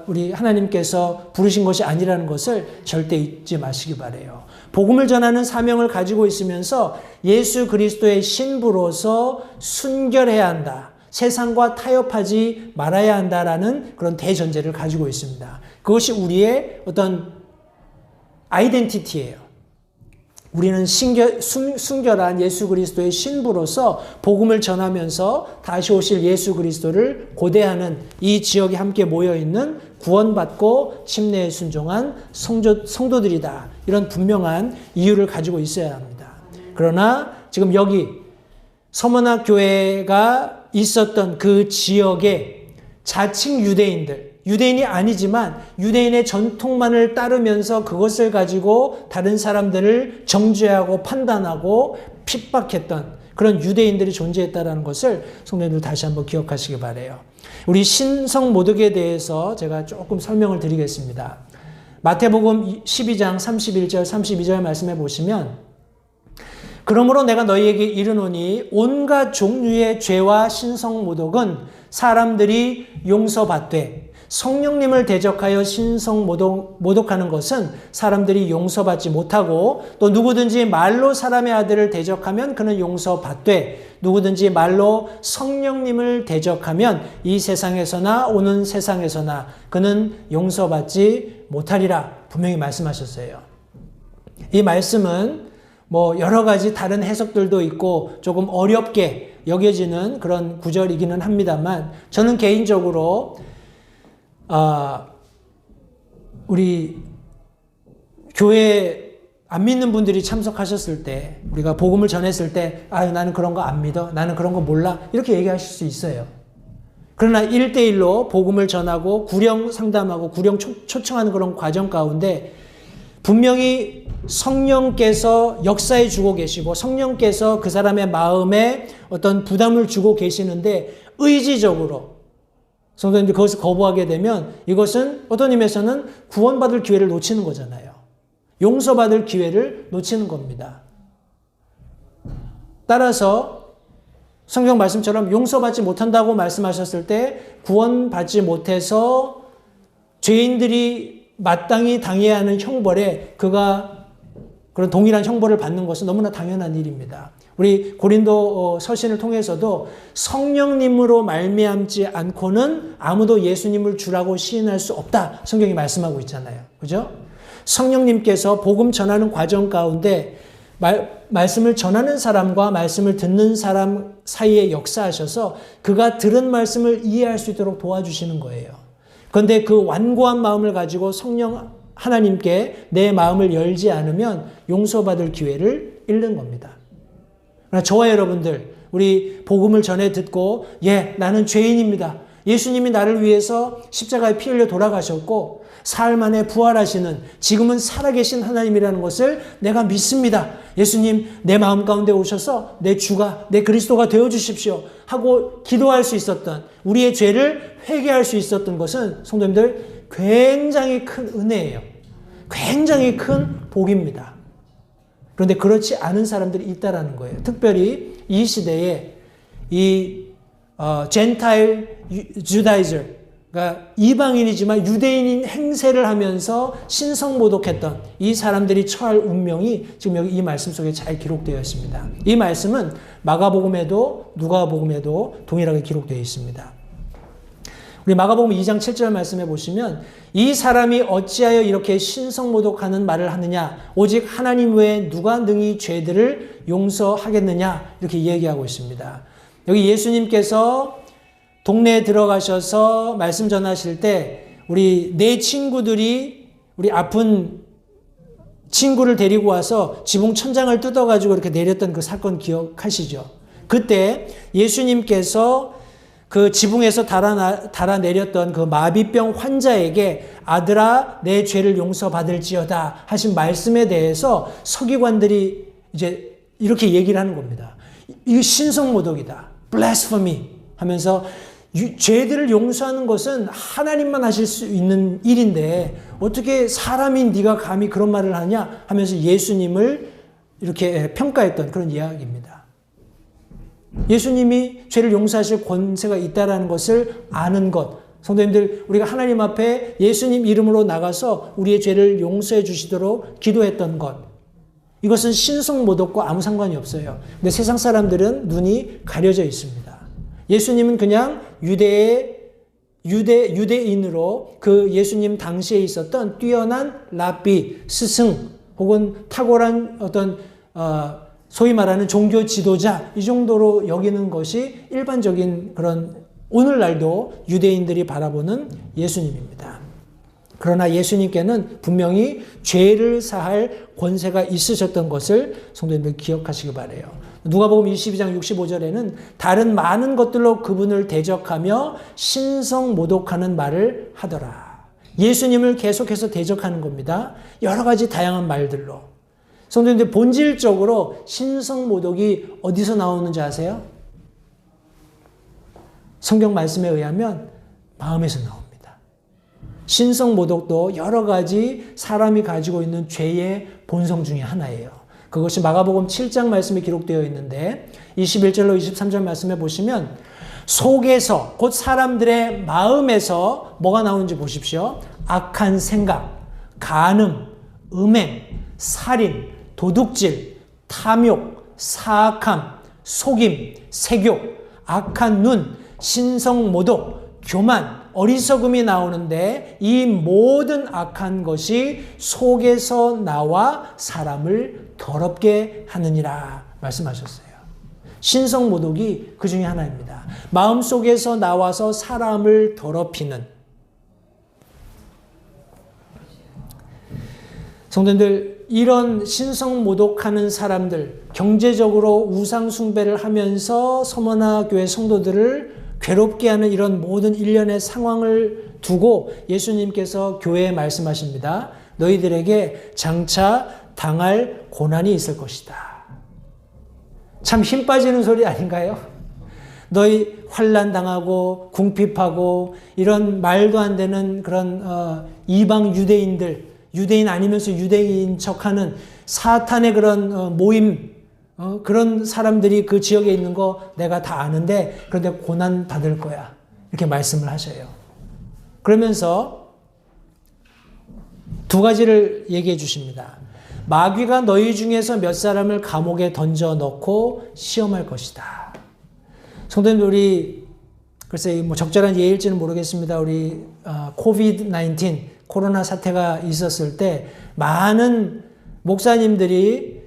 우리 하나님께서 부르신 것이 아니라는 것을 절대 잊지 마시기 바라요. 복음을 전하는 사명을 가지고 있으면서 예수 그리스도의 신부로서 순결해야 한다. 세상과 타협하지 말아야 한다라는 그런 대전제를 가지고 있습니다. 그것이 우리의 어떤 아이덴티티예요. 우리는 순결한 예수 그리스도의 신부로서 복음을 전하면서 다시 오실 예수 그리스도를 고대하는 이 지역에 함께 모여있는 구원받고 침례에 순종한 성도들이다. 이런 분명한 이유를 가지고 있어야 합니다. 그러나 지금 여기 서머나 교회가 있었던 그 지역에 자칭 유대인이 아니지만 유대인의 전통만을 따르면서 그것을 가지고 다른 사람들을 정죄하고 판단하고 핍박했던 그런 유대인들이 존재했다는 것을 성도님들 다시 한번 기억하시기 바라요. 우리 신성 모독에 대해서 제가 조금 설명을 드리겠습니다. 마태복음 12장 31절 32절 말씀해 보시면 그러므로 내가 너희에게 이르노니 온갖 종류의 죄와 신성 모독은 사람들이 용서받되 성령님을 대적하여 신성 모독하는 것은 사람들이 용서받지 못하고 또 누구든지 말로 사람의 아들을 대적하면 그는 용서받되 누구든지 말로 성령님을 대적하면 이 세상에서나 오는 세상에서나 그는 용서받지 못하리라 분명히 말씀하셨어요. 이 말씀은 여러 가지 다른 해석들도 있고 조금 어렵게 여겨지는 그런 구절이기는 합니다만 저는 개인적으로 우리 교회 안 믿는 분들이 참석하셨을 때 우리가 복음을 전했을 때 나는 그런 거 안 믿어. 나는 그런 거 몰라. 이렇게 얘기하실 수 있어요. 그러나 1대1로 복음을 전하고 구령 상담하고 구령 초청하는 그런 과정 가운데 분명히 성령께서 역사해 주고 계시고 성령께서 그 사람의 마음에 어떤 부담을 주고 계시는데 의지적으로 성도님들 그것을 거부하게 되면 이것은 어떤 의미에서는 구원받을 기회를 놓치는 거잖아요. 용서받을 기회를 놓치는 겁니다. 따라서 성경 말씀처럼 용서받지 못한다고 말씀하셨을 때 구원받지 못해서 죄인들이 마땅히 당해야 하는 형벌에 그가 그런 동일한 형벌을 받는 것은 너무나 당연한 일입니다. 우리 고린도 서신을 통해서도 성령님으로 말미암지 않고는 아무도 예수님을 주라고 시인할 수 없다. 성경이 말씀하고 있잖아요. 그죠? 성령님께서 복음 전하는 과정 가운데 말씀을 전하는 사람과 말씀을 듣는 사람 사이에 역사하셔서 그가 들은 말씀을 이해할 수 있도록 도와주시는 거예요. 그런데 그 완고한 마음을 가지고 성령 하나님께 내 마음을 열지 않으면 용서받을 기회를 잃는 겁니다. 그러나 저와 여러분들 우리 복음을 전해 듣고 나는 죄인입니다. 예수님이 나를 위해서 십자가에 피 흘려 돌아가셨고 사흘 만에 부활하시는 지금은 살아계신 하나님이라는 것을 내가 믿습니다. 예수님 내 마음 가운데 오셔서 내 주가 내 그리스도가 되어주십시오 하고 기도할 수 있었던 우리의 죄를 회개할 수 있었던 것은 성도님들 굉장히 큰 은혜예요. 굉장히 큰 복입니다. 그런데 그렇지 않은 사람들이 있다라는 거예요. 특별히 이 시대에 이 젠타일 주다이저, 그러니까 이방인이지만 유대인인 행세를 하면서 신성모독했던 이 사람들이 처할 운명이 지금 여기 이 말씀 속에 잘 기록되어 있습니다. 이 말씀은 마가복음에도 누가복음에도 동일하게 기록되어 있습니다. 우리 마가복음 2장 7절 말씀에 보시면 이 사람이 어찌하여 이렇게 신성모독하는 말을 하느냐, 오직 하나님 외에 누가 능히 죄들을 용서하겠느냐, 이렇게 얘기하고 있습니다. 여기 예수님께서 동네에 들어가셔서 말씀 전하실 때 우리 내 친구들이 우리 아픈 친구를 데리고 와서 지붕 천장을 뜯어가지고 이렇게 내렸던 그 사건 기억하시죠? 그때 예수님께서 그 지붕에서 달아 내렸던 그 마비병 환자에게 아들아 내 죄를 용서받을지어다 하신 말씀에 대해서 서기관들이 이제 이렇게 얘기를 하는 겁니다. 이거 신성모독이다. blasphemy 하면서 죄들을 용서하는 것은 하나님만 하실 수 있는 일인데 어떻게 사람인 네가 감히 그런 말을 하냐 하면서 예수님을 이렇게 평가했던 그런 이야기입니다. 예수님이 죄를 용서하실 권세가 있다는 것을 아는 것, 성도님들 우리가 하나님 앞에 예수님 이름으로 나가서 우리의 죄를 용서해 주시도록 기도했던 것, 이것은 신성모독과 아무 상관이 없어요. 근데 세상 사람들은 눈이 가려져 있습니다. 예수님은 그냥 유대인으로 그 예수님 당시에 있었던 뛰어난 랍비, 스승 혹은 탁월한 어떤 소위 말하는 종교 지도자, 이 정도로 여기는 것이 일반적인 그런 오늘날도 유대인들이 바라보는 예수님입니다. 그러나 예수님께는 분명히 죄를 사할 권세가 있으셨던 것을 성도님들 기억하시기 바라요. 누가복음 22장 65절에는 다른 많은 것들로 그분을 대적하며 신성모독하는 말을 하더라. 예수님을 계속해서 대적하는 겁니다. 여러 가지 다양한 말들로. 성도님들 본질적으로 신성모독이 어디서 나오는지 아세요? 성경 말씀에 의하면 마음에서 나옵니다. 신성모독도 여러 가지 사람이 가지고 있는 죄의 본성 중에 하나예요. 그것이 마가복음 7장 말씀에 기록되어 있는데 21절로 23절 말씀에 보시면 속에서 곧 사람들의 마음에서 뭐가 나오는지 보십시오. 악한 생각, 간음, 음행, 살인, 도둑질, 탐욕, 사악함, 속임, 색욕, 악한 눈, 신성모독, 교만, 어리석음이 나오는데 이 모든 악한 것이 속에서 나와 사람을 더럽게 하느니라 말씀하셨어요. 신성모독이 그 중에 하나입니다. 마음속에서 나와서 사람을 더럽히는. 성도님들, 이런 신성모독하는 사람들, 경제적으로 우상숭배를 하면서 서머나 교회 성도들을 괴롭게 하는 이런 모든 일련의 상황을 두고 예수님께서 교회에 말씀하십니다. 너희들에게 장차 당할 고난이 있을 것이다. 참 힘 빠지는 소리 아닌가요? 너희 환난 당하고 궁핍하고 이런 말도 안 되는 그런 이방 유대인들, 유대인 아니면서 유대인 척하는 사탄의 그런 모임, 그런 사람들이 그 지역에 있는 거 내가 다 아는데 그런데 고난 받을 거야. 이렇게 말씀을 하셔요. 그러면서 두 가지를 얘기해 주십니다. 마귀가 너희 중에서 몇 사람을 감옥에 던져 넣고 시험할 것이다. 성도님들, 우리 글쎄 뭐 적절한 예일지는 모르겠습니다. 우리 코비드-19 코로나 사태가 있었을 때 많은 목사님들이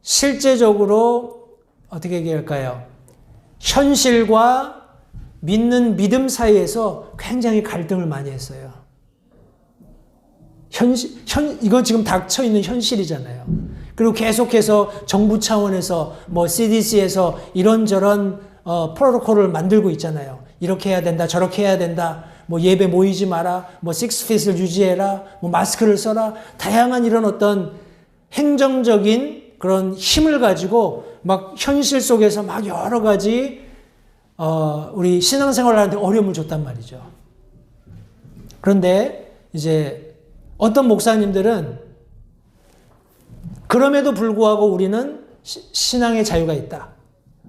실제적으로 어떻게 얘기할까요? 현실과 믿는 믿음 사이에서 굉장히 갈등을 많이 했어요. 이건 지금 닥쳐 있는 현실이잖아요. 그리고 계속해서 정부 차원에서 뭐 CDC에서 이런저런 프로토콜을 만들고 있잖아요. 이렇게 해야 된다, 저렇게 해야 된다. 뭐 예배 모이지 마라, 뭐 6핏을 유지해라, 뭐 마스크를 써라. 다양한 이런 어떤 행정적인 그런 힘을 가지고 막 현실 속에서 막 여러 가지 우리 신앙생활을 하는데 어려움을 줬단 말이죠. 그런데 이제 어떤 목사님들은 그럼에도 불구하고 우리는 신앙의 자유가 있다.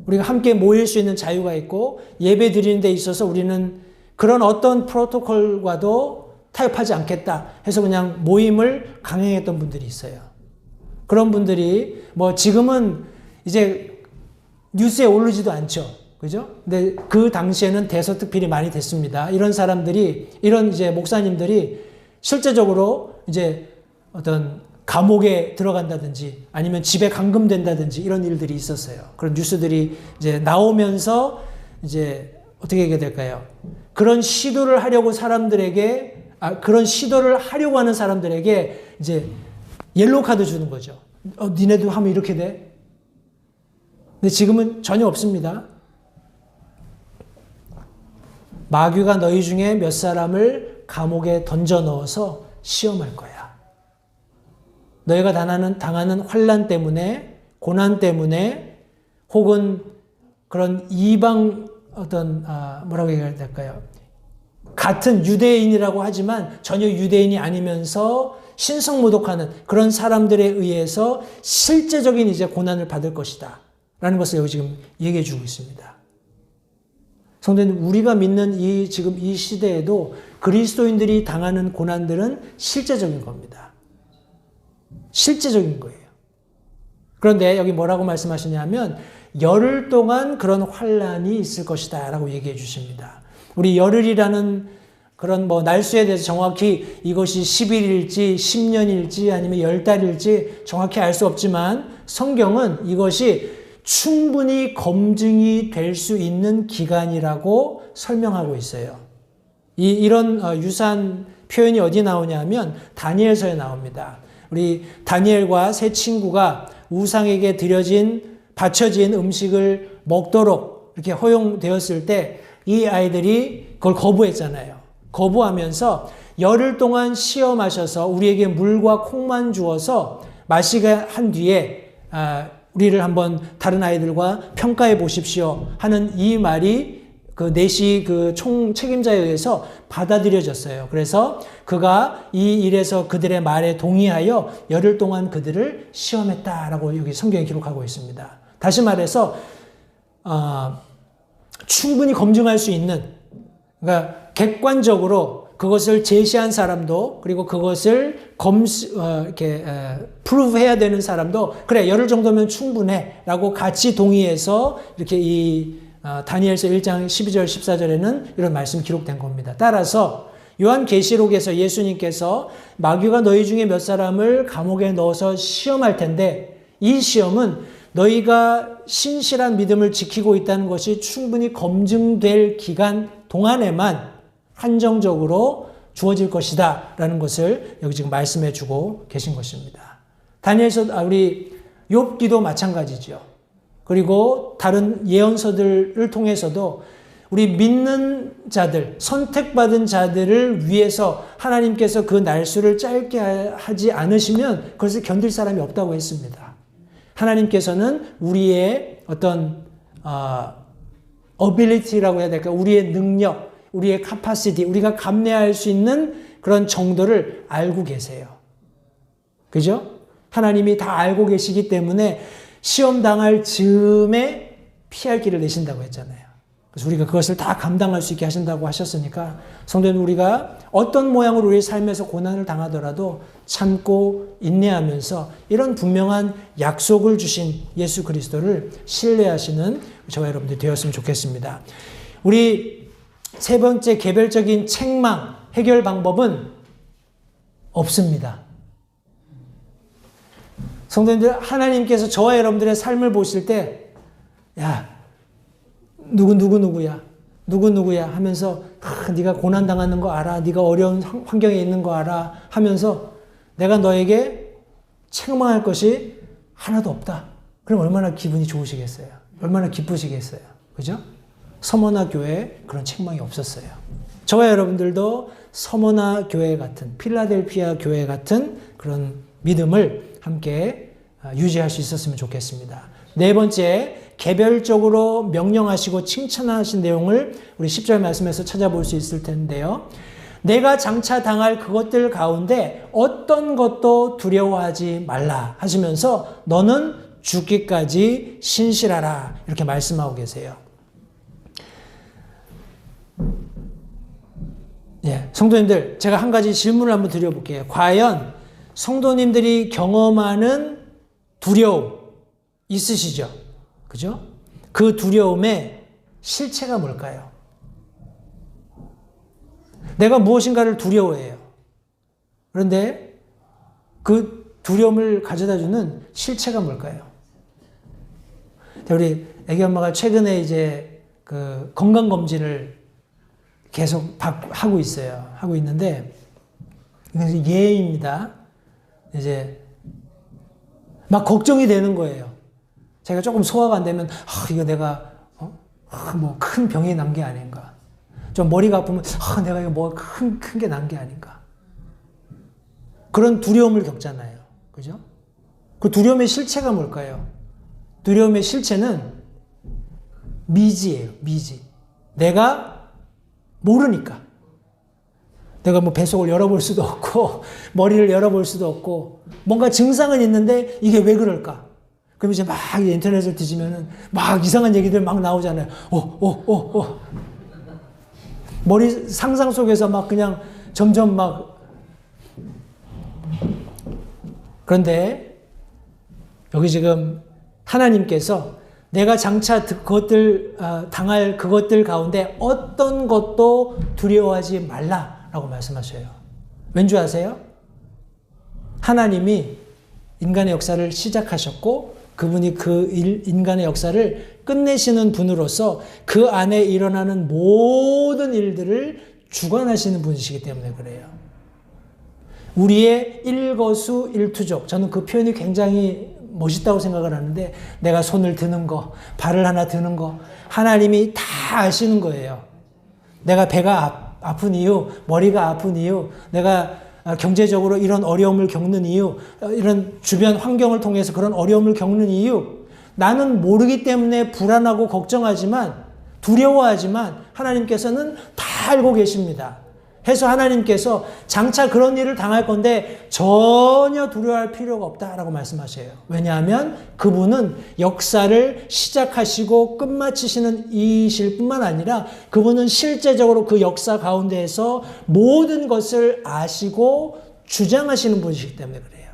우리가 함께 모일 수 있는 자유가 있고 예배 드리는 데 있어서 우리는 그런 어떤 프로토콜과도 타협하지 않겠다 해서 그냥 모임을 강행했던 분들이 있어요. 그런 분들이 뭐 지금은 이제 뉴스에 오르지도 않죠. 그죠? 근데 그 당시에는 대서특필이 많이 됐습니다. 이런 사람들이, 이런 이제 목사님들이 실제적으로 이제 어떤 감옥에 들어간다든지 아니면 집에 감금된다든지 이런 일들이 있었어요. 그런 뉴스들이 이제 나오면서 이제 어떻게 하게 될까요? 그런 시도를 하려고 그런 시도를 하려고 하는 사람들에게 이제 옐로우 카드 주는 거죠. 니네도 하면 이렇게 돼? 근데 지금은 전혀 없습니다. 마귀가 너희 중에 몇 사람을 감옥에 던져 넣어서 시험할 거야. 너희가 당하는 환난 때문에, 고난 때문에, 혹은 그런 이방 뭐라고 얘기해야 될까요? 같은 유대인이라고 하지만 전혀 유대인이 아니면서 신성모독하는 그런 사람들에 의해서 실제적인 이제 고난을 받을 것이다. 라는 것을 여기 지금 얘기해 주고 있습니다. 성도님, 우리가 믿는 지금 이 시대에도 그리스도인들이 당하는 고난들은 실제적인 겁니다. 실제적인 거예요. 그런데 여기 뭐라고 말씀하시냐면 열흘 동안 그런 환란이 있을 것이다 라고 얘기해 주십니다. 우리 열흘이라는 그런 날수에 대해서 정확히 이것이 10일일지 10년일지 아니면 10달일지 정확히 알 수 없지만 성경은 이것이 충분히 검증이 될 수 있는 기간이라고 설명하고 있어요. 이런 유사한 표현이 어디 나오냐면 다니엘서에 나옵니다. 우리 다니엘과 세 친구가 우상에게 바쳐진 음식을 먹도록 이렇게 허용되었을 때 이 아이들이 그걸 거부했잖아요. 거부하면서 열흘 동안 시험하셔서 우리에게 물과 콩만 주어서 마시게 한 뒤에 우리를 한번 다른 아이들과 평가해 보십시오 하는 이 말이 그 내시 그 총 책임자에 의해서 받아들여졌어요. 그래서 그가 이 일에서 그들의 말에 동의하여 열흘 동안 그들을 시험했다라고 여기 성경에 기록하고 있습니다. 다시 말해서 충분히 검증할 수 있는, 그러니까 객관적으로 그것을 제시한 사람도 그리고 그것을 프루브해야 되는 사람도 그래 열흘 정도면 충분해라고 같이 동의해서 이렇게 이 다니엘서 1장 12절 14절에는 이런 말씀이 기록된 겁니다. 따라서 요한계시록에서 예수님께서 마귀가 너희 중에 몇 사람을 감옥에 넣어서 시험할 텐데 이 시험은 너희가 신실한 믿음을 지키고 있다는 것이 충분히 검증될 기간 동안에만 한정적으로 주어질 것이다 라는 것을 여기 지금 말씀해 주고 계신 것입니다. 우리 욥기도 마찬가지죠. 그리고 다른 예언서들을 통해서도 우리 믿는 자들, 선택받은 자들을 위해서 하나님께서 그 날수를 짧게 하지 않으시면 그것을 견딜 사람이 없다고 했습니다. 하나님께서는 우리의 어떤 ability라고 해야 될까? 우리의 능력, 우리의 capacity, 우리가 감내할 수 있는 그런 정도를 알고 계세요. 그죠? 하나님이 다 알고 계시기 때문에 시험 당할 즈음에 피할 길을 내신다고 했잖아요. 그래서 우리가 그것을 다 감당할 수 있게 하신다고 하셨으니까 성도는 우리가 어떤 모양으로 우리의 삶에서 고난을 당하더라도 참고 인내하면서 이런 분명한 약속을 주신 예수 그리스도를 신뢰하시는 저와 여러분들이 되었으면 좋겠습니다. 우리 세 번째 개별적인 책망 해결 방법은 없습니다. 성도님들, 하나님께서 저와 여러분들의 삶을 보실 때 누구야 하면서 네가 고난당하는 거 알아, 네가 어려운 환경에 있는 거 알아 하면서 내가 너에게 책망할 것이 하나도 없다. 그럼 얼마나 기분이 좋으시겠어요? 얼마나 기쁘시겠어요? 그죠? 서머나 교회에 그런 책망이 없었어요. 저와 여러분들도 서머나 교회 같은, 필라델피아 교회 같은 그런 믿음을 함께 유지할 수 있었으면 좋겠습니다. 네 번째, 개별적으로 명령하시고 칭찬하신 내용을 우리 10절 말씀에서 찾아볼 수 있을 텐데요. 내가 장차 당할 그것들 가운데 어떤 것도 두려워하지 말라 하시면서 너는 죽기까지 신실하라 이렇게 말씀하고 계세요. 예, 성도님들, 제가 한 가지 질문을 한번 드려볼게요. 과연 성도님들이 경험하는 두려움 있으시죠? 그죠? 그 두려움의 실체가 뭘까요? 내가 무엇인가를 두려워해요. 그런데 그 두려움을 가져다 주는 실체가 뭘까요? 우리 애기 엄마가 최근에 이제 그 건강검진을 계속 하고 있어요. 하고 있는데, 예입니다. 이제 막 걱정이 되는 거예요. 제가 조금 소화가 안 되면, 이거 내가, 뭐 큰 병이 난 게 아닌가. 좀 머리가 아프면, 내가 이거 뭐 큰 게 난 게 아닌가. 그런 두려움을 겪잖아요. 그죠? 그 두려움의 실체가 뭘까요? 두려움의 실체는 미지예요. 미지. 내가 모르니까. 내가 뭐 뱃속을 열어볼 수도 없고, 머리를 열어볼 수도 없고, 뭔가 증상은 있는데 이게 왜 그럴까? 그럼 이제 막 인터넷을 뒤지면은 막 이상한 얘기들 막 나오잖아요. 머리 상상 속에서 막 그냥 점점 막. 그런데 여기 지금 하나님께서 내가 장차 당할 그것들 가운데 어떤 것도 두려워하지 말라라고 말씀하셔요. 왠지 아세요? 하나님이 인간의 역사를 시작하셨고 그분이 그 인간의 역사를 끝내시는 분으로서 그 안에 일어나는 모든 일들을 주관하시는 분이시기 때문에 그래요. 우리의 일거수일투족, 저는 그 표현이 굉장히 멋있다고 생각을 하는데, 내가 손을 드는 거, 발을 하나 드는 거, 하나님이 다 아시는 거예요. 내가 배가 아픈 이유, 머리가 아픈 이유, 내가 경제적으로 이런 어려움을 겪는 이유, 이런 주변 환경을 통해서 그런 어려움을 겪는 이유, 나는 모르기 때문에 불안하고 걱정하지만, 두려워하지만 하나님께서는 다 알고 계십니다. 해서 하나님께서 장차 그런 일을 당할 건데 전혀 두려워할 필요가 없다라고 말씀하셔요. 왜냐하면 그분은 역사를 시작하시고 끝마치시는 이실 뿐만 아니라 그분은 실제적으로 그 역사 가운데에서 모든 것을 아시고 주장하시는 분이시기 때문에 그래요.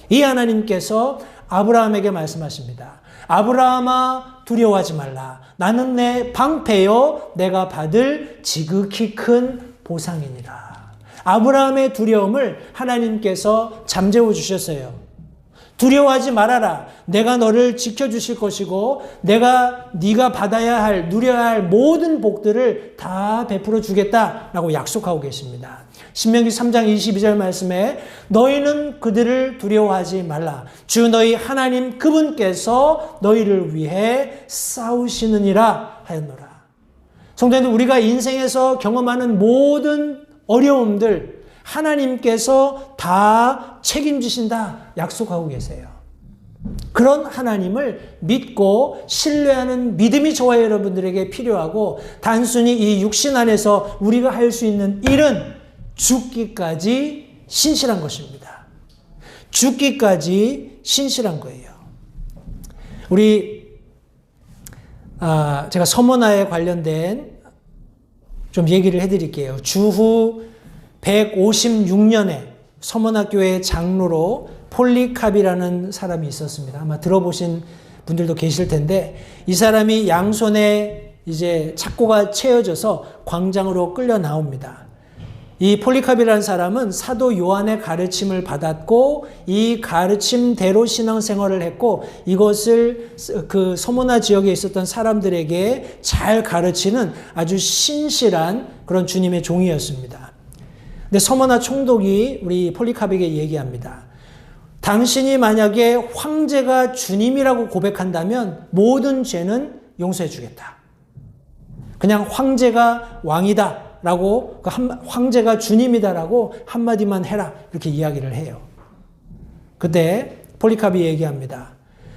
이 하나님께서 아브라함에게 말씀하십니다. 아브라함아 두려워하지 말라. 나는 내 방패요 내가 받을 지극히 큰 보상이니라. 아브라함의 두려움을 하나님께서 잠재워 주셨어요. 두려워하지 말아라. 내가 너를 지켜주실 것이고 네가 받아야 할, 누려야 할 모든 복들을 다 베풀어 주겠다라고 약속하고 계십니다. 신명기 3장 22절 말씀에 너희는 그들을 두려워하지 말라. 주 너희 하나님 그분께서 너희를 위해 싸우시느니라 하였노라. 성도님들, 우리가 인생에서 경험하는 모든 어려움들 하나님께서 다 책임지신다 약속하고 계세요. 그런 하나님을 믿고 신뢰하는 믿음이 저와 여러분들에게 필요하고, 단순히 이 육신 안에서 우리가 할 수 있는 일은 죽기까지 신실한 것입니다. 죽기까지 신실한 거예요. 제가 서머나에 관련된 좀 얘기를 해드릴게요. 주후 156년에 서머나 교회 장로로 폴리캅이라는 사람이 있었습니다. 아마 들어보신 분들도 계실 텐데, 이 사람이 양손에 이제 착고가 채워져서 광장으로 끌려 나옵니다. 이 폴리캅이라는 사람은 사도 요한의 가르침을 받았고 이 가르침대로 신앙생활을 했고, 이것을 그 서머나 지역에 있었던 사람들에게 잘 가르치는 아주 신실한 그런 주님의 종이었습니다. 근데 서머나 총독이 우리 폴리캅에게 얘기합니다. 당신이 만약에 황제가 주님이라고 고백한다면 모든 죄는 용서해 주겠다. 그냥 황제가 왕이다 라고, 황제가 주님이다라고 한마디만 해라, 이렇게 이야기를 해요. 그때 폴리캅이 얘기합니다.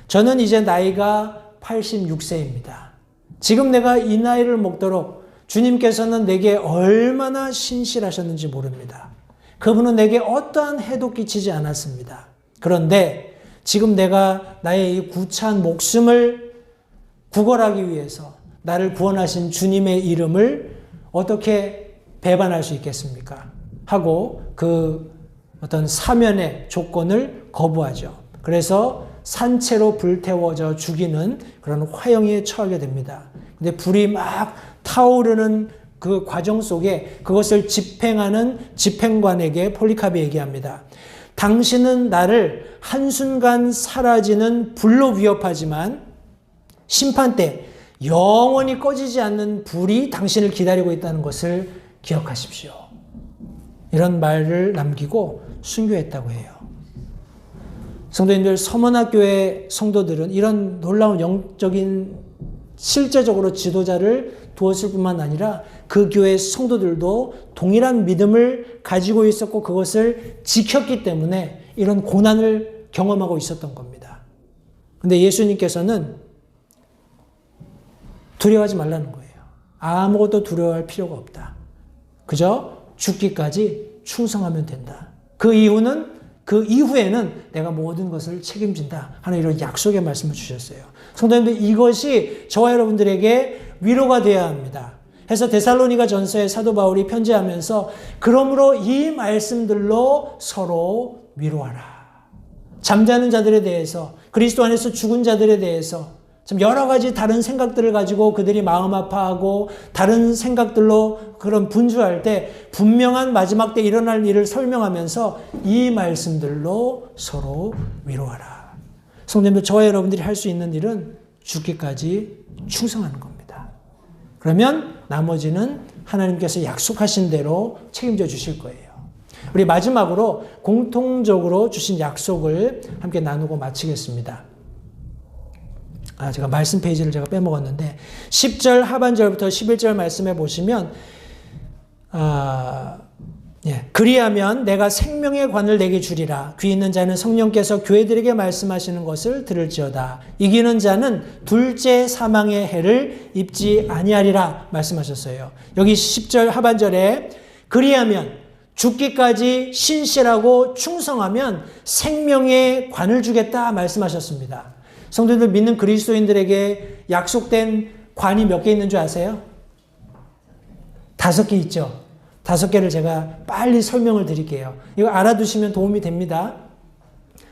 저는 이제 나이가 86세입니다. 지금 내가 이 나이를 먹도록 주님께서는 내게 얼마나 신실하셨는지 모릅니다. 그분은 내게 어떠한 해도 끼치지 않았습니다. 그런데 지금 내가 나의 이 구차한 목숨을 구걸하기 위해서 나를 구원하신 주님의 이름을 어떻게 배반할 수 있겠습니까? 하고 그 어떤 사면의 조건을 거부하죠. 그래서 산채로 불태워져 죽이는 그런 화형에 처하게 됩니다. 근데 불이 막 타오르는 그 과정 속에 그것을 집행하는 집행관에게 폴리카비 얘기합니다. 당신은 나를 한순간 사라지는 불로 위협하지만 심판 때 영원히 꺼지지 않는 불이 당신을 기다리고 있다는 것을 기억하십시오. 이런 말을 남기고 순교했다고 해요. 성도님들, 서문학교의 성도들은 이런 놀라운 영적인 실제적으로 지도자를 두었을 뿐만 아니라 그 교회 성도들도 동일한 믿음을 가지고 있었고 그것을 지켰기 때문에 이런 고난을 경험하고 있었던 겁니다. 근데 예수님께서는 두려워하지 말라는 거예요. 아무것도 두려워할 필요가 없다. 그저 죽기까지 충성하면 된다. 그 이후에는 내가 모든 것을 책임진다 하는 이런 약속의 말씀을 주셨어요. 성도님들, 이것이 저와 여러분들에게 위로가 되어야 합니다. 해서 데살로니가 전서에 사도 바울이 편지하면서 그러므로 이 말씀들로 서로 위로하라. 잠자는 자들에 대해서, 그리스도 안에서 죽은 자들에 대해서 참 여러 가지 다른 생각들을 가지고 그들이 마음 아파하고 다른 생각들로 그런 분주할 때 분명한 마지막 때 일어날 일을 설명하면서 이 말씀들로 서로 위로하라. 성도님들, 저와 여러분들이 할 수 있는 일은 죽기까지 충성하는 겁니다. 그러면 나머지는 하나님께서 약속하신 대로 책임져 주실 거예요. 우리 마지막으로 공통적으로 주신 약속을 함께 나누고 마치겠습니다. 제가 말씀 페이지를 제가 빼먹었는데 10절 하반절부터 11절 말씀에 보시면 그리하면 내가 생명의 관을 내게 주리라. 귀 있는 자는 성령께서 교회들에게 말씀하시는 것을 들을지어다. 이기는 자는 둘째 사망의 해를 입지 아니하리라 말씀하셨어요. 여기 10절 하반절에 그리하면 죽기까지 신실하고 충성하면 생명의 관을 주겠다 말씀하셨습니다. 성도들, 믿는 그리스도인들에게 약속된 관이 몇 개 있는 줄 아세요? 5개 있죠. 5개를 제가 빨리 설명을 드릴게요. 이거 알아두시면 도움이 됩니다.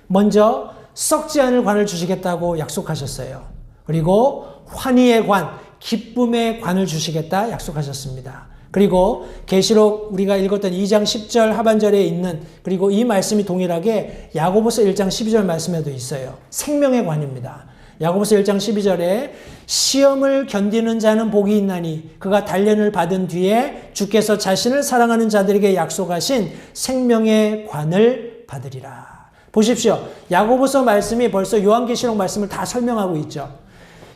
먼저 썩지 않을 관을 주시겠다고 약속하셨어요. 그리고 환희의 관, 기쁨의 관을 주시겠다 약속하셨습니다. 그리고 계시록 우리가 읽었던 2장 10절 하반절에 있는, 그리고 이 말씀이 동일하게 야고보서 1장 12절 말씀에도 있어요. 생명의 관입니다. 야고보서 1장 12절에 시험을 견디는 자는 복이 있나니 그가 단련을 받은 뒤에 주께서 자신을 사랑하는 자들에게 약속하신 생명의 관을 받으리라. 보십시오. 야고보서 말씀이 벌써 요한계시록 말씀을 다 설명하고 있죠.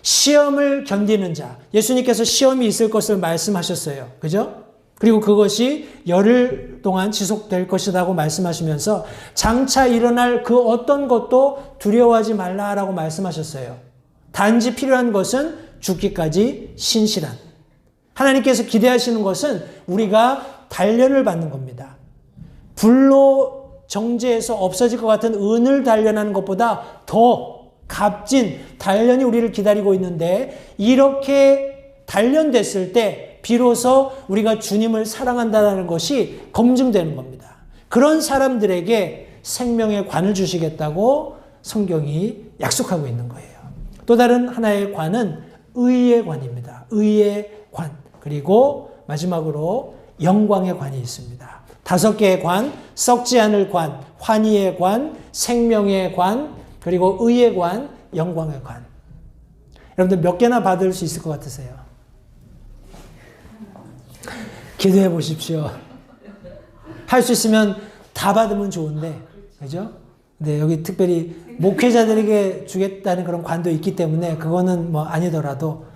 시험을 견디는 자, 예수님께서 시험이 있을 것을 말씀하셨어요. 그죠? 그리고 그것이 열흘 동안 지속될 것이라고 말씀하시면서 장차 일어날 그 어떤 것도 두려워하지 말라라고 말씀하셨어요. 단지 필요한 것은 죽기까지 신실한. 하나님께서 기대하시는 것은 우리가 단련을 받는 겁니다. 불로 정죄해서 없어질 것 같은 은을 단련하는 것보다 더 값진 단련이 우리를 기다리고 있는데, 이렇게 단련됐을 때 비로소 우리가 주님을 사랑한다는 것이 검증되는 겁니다. 그런 사람들에게 생명의 관을 주시겠다고 성경이 약속하고 있는 거예요. 또 다른 하나의 관은 의의 관입니다. 의의 관. 그리고 마지막으로 영광의 관이 있습니다. 5개의 관, 썩지 않을 관, 환희의 관, 생명의 관, 그리고 의의 관, 영광의 관. 여러분들 몇 개나 받을 수 있을 것 같으세요? 기도해 보십시오. 할 수 있으면 다 받으면 좋은데, 그죠? 근데 여기 특별히 목회자들에게 주겠다는 그런 관도 있기 때문에 그거는 뭐 아니더라도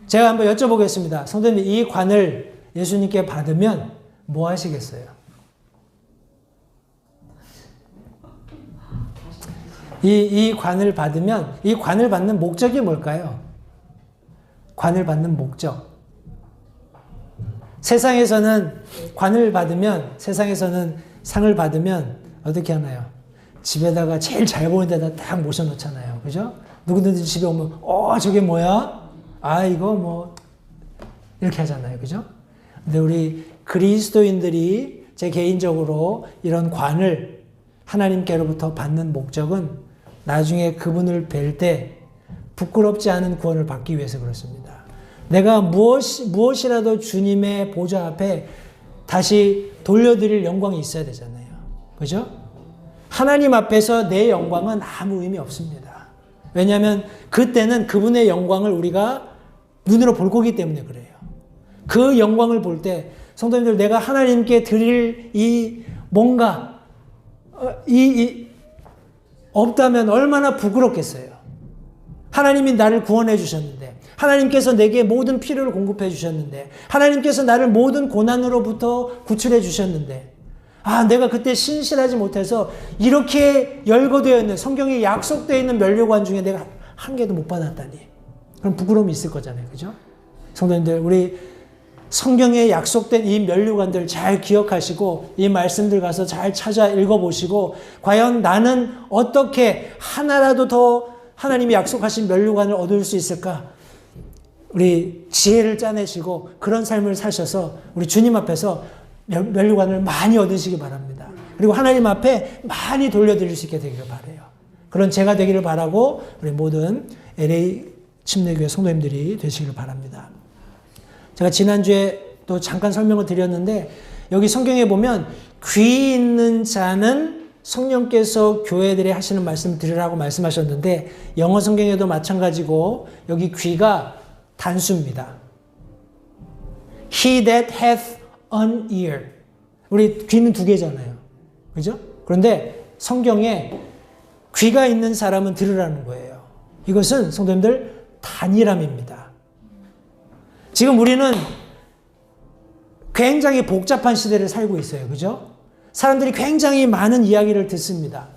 제가 한번 여쭤보겠습니다. 성도님, 이 관을 예수님께 받으면 뭐 하시겠어요? 이 관을 받으면, 이 관을 받는 목적이 뭘까요? 관을 받는 목적. 세상에서는 관을 받으면, 세상에서는 상을 받으면 어떻게 하나요? 집에다가 제일 잘 보이는 데다 딱 모셔놓잖아요. 그죠? 누구든지 집에 오면, 저게 뭐야? 이거 뭐, 이렇게 하잖아요. 그죠? 근데 우리 그리스도인들이 제 개인적으로 이런 관을 하나님께로부터 받는 목적은 나중에 그분을 뵐 때 부끄럽지 않은 구원을 받기 위해서 그렇습니다. 내가 무엇이라도 주님의 보좌 앞에 다시 돌려드릴 영광이 있어야 되잖아요. 그죠? 하나님 앞에서 내 영광은 아무 의미 없습니다. 왜냐하면 그때는 그분의 영광을 우리가 눈으로 볼 거기 때문에 그래요. 그 영광을 볼 때 성도님들, 내가 하나님께 드릴 이 뭔가 없다면 얼마나 부끄럽겠어요. 하나님이 나를 구원해 주셨는데, 하나님께서 내게 모든 필요를 공급해 주셨는데, 하나님께서 나를 모든 고난으로부터 구출해 주셨는데, 내가 그때 신실하지 못해서 이렇게 열거되어 있는, 성경에 약속되어 있는 면류관 중에 내가 한 개도 못 받았다니. 그럼 부끄러움이 있을 거잖아요. 그죠? 성도님들, 우리 성경에 약속된 이 면류관들 잘 기억하시고 이 말씀들 가서 잘 찾아 읽어보시고, 과연 나는 어떻게 하나라도 더 하나님이 약속하신 면류관을 얻을 수 있을까? 우리 지혜를 짜내시고 그런 삶을 사셔서 우리 주님 앞에서 면류관을 많이 얻으시기 바랍니다. 그리고 하나님 앞에 많이 돌려드릴 수 있게 되기를 바라요. 그런 제가 되기를 바라고 우리 모든 LA 침례교회 성도님들이 되시기를 바랍니다. 제가 지난주에 또 잠깐 설명을 드렸는데, 여기 성경에 보면 귀 있는 자는 성령께서 교회들에 하시는 말씀을 들으라고 말씀하셨는데, 영어 성경에도 마찬가지고 여기 귀가 단수입니다. He that hath an ear. 우리 귀는 두 개잖아요. 그죠? 그런데 성경에 귀가 있는 사람은 들으라는 거예요. 이것은 성도님들 단일함입니다. 지금 우리는 굉장히 복잡한 시대를 살고 있어요. 그죠? 사람들이 굉장히 많은 이야기를 듣습니다.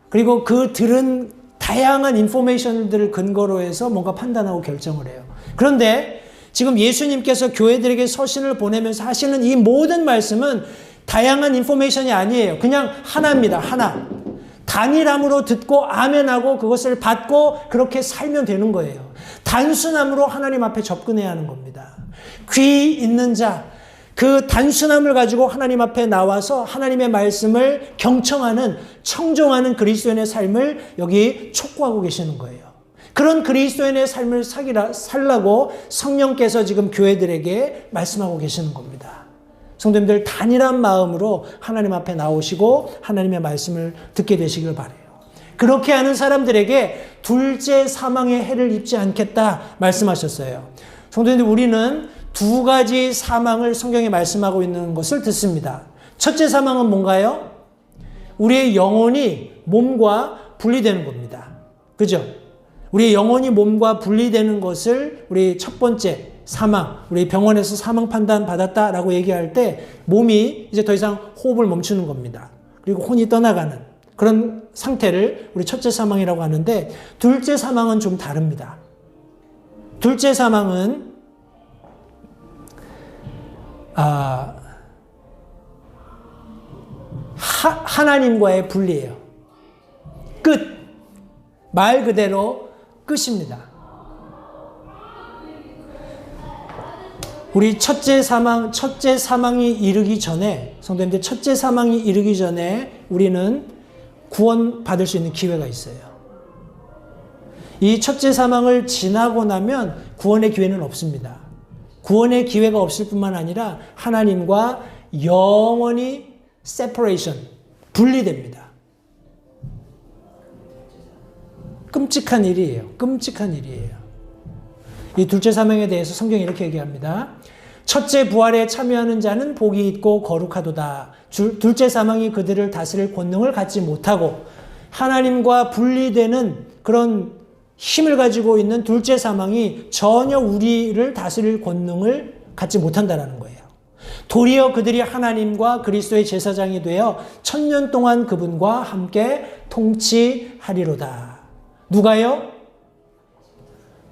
그리고 그 들은 다양한 인포메이션들을 근거로 해서 뭔가 판단하고 결정을 해요. 그런데 지금 예수님께서 교회들에게 서신을 보내면서 하시는 이 모든 말씀은 다양한 인포메이션이 아니에요. 그냥 하나입니다. 하나. 단일함으로 듣고 아멘하고 그것을 받고 그렇게 살면 되는 거예요. 단순함으로 하나님 앞에 접근해야 하는 겁니다. 귀 있는 자, 그 단순함을 가지고 하나님 앞에 나와서 하나님의 말씀을 경청하는, 청종하는 그리스도인의 삶을 여기 촉구하고 계시는 거예요. 그런 그리스도인의 삶을 살라고 성령께서 지금 교회들에게 말씀하고 계시는 겁니다. 성도님들, 단일한 마음으로 하나님 앞에 나오시고 하나님의 말씀을 듣게 되시길 바라요. 그렇게 하는 사람들에게 둘째 사망의 해를 입지 않겠다 말씀하셨어요. 성도님들, 우리는 두 가지 사망을 성경에 말씀하고 있는 것을 듣습니다. 첫째 사망은 뭔가요? 우리의 영혼이 몸과 분리되는 겁니다. 그죠? 우리의 영혼이 몸과 분리되는 것을 우리 첫 번째 사망, 우리 병원에서 사망 판단 받았다라고 얘기할 때 몸이 이제 더 이상 호흡을 멈추는 겁니다. 그리고 혼이 떠나가는 그런 상태를 우리 첫째 사망이라고 하는데, 둘째 사망은 좀 다릅니다. 둘째 사망은 하나님과의 분리예요. 끝. 말 그대로 끝입니다. 우리 첫째 사망이 이르기 전에, 성도님들, 첫째 사망이 이르기 전에 우리는 구원 받을 수 있는 기회가 있어요. 이 첫째 사망을 지나고 나면 구원의 기회는 없습니다. 구원의 기회가 없을 뿐만 아니라 하나님과 영원히 separation, 분리됩니다. 끔찍한 일이에요. 끔찍한 일이에요. 이 둘째 사망에 대해서 성경이 이렇게 얘기합니다. 첫째 부활에 참여하는 자는 복이 있고 거룩하도다. 둘째 사망이 그들을 다스릴 권능을 갖지 못하고 하나님과 분리되는 그런 힘을 가지고 있는 둘째 사망이 전혀 우리를 다스릴 권능을 갖지 못한다는 거예요. 도리어 그들이 하나님과 그리스도의 제사장이 되어 1000년 동안 그분과 함께 통치하리로다. 누가요?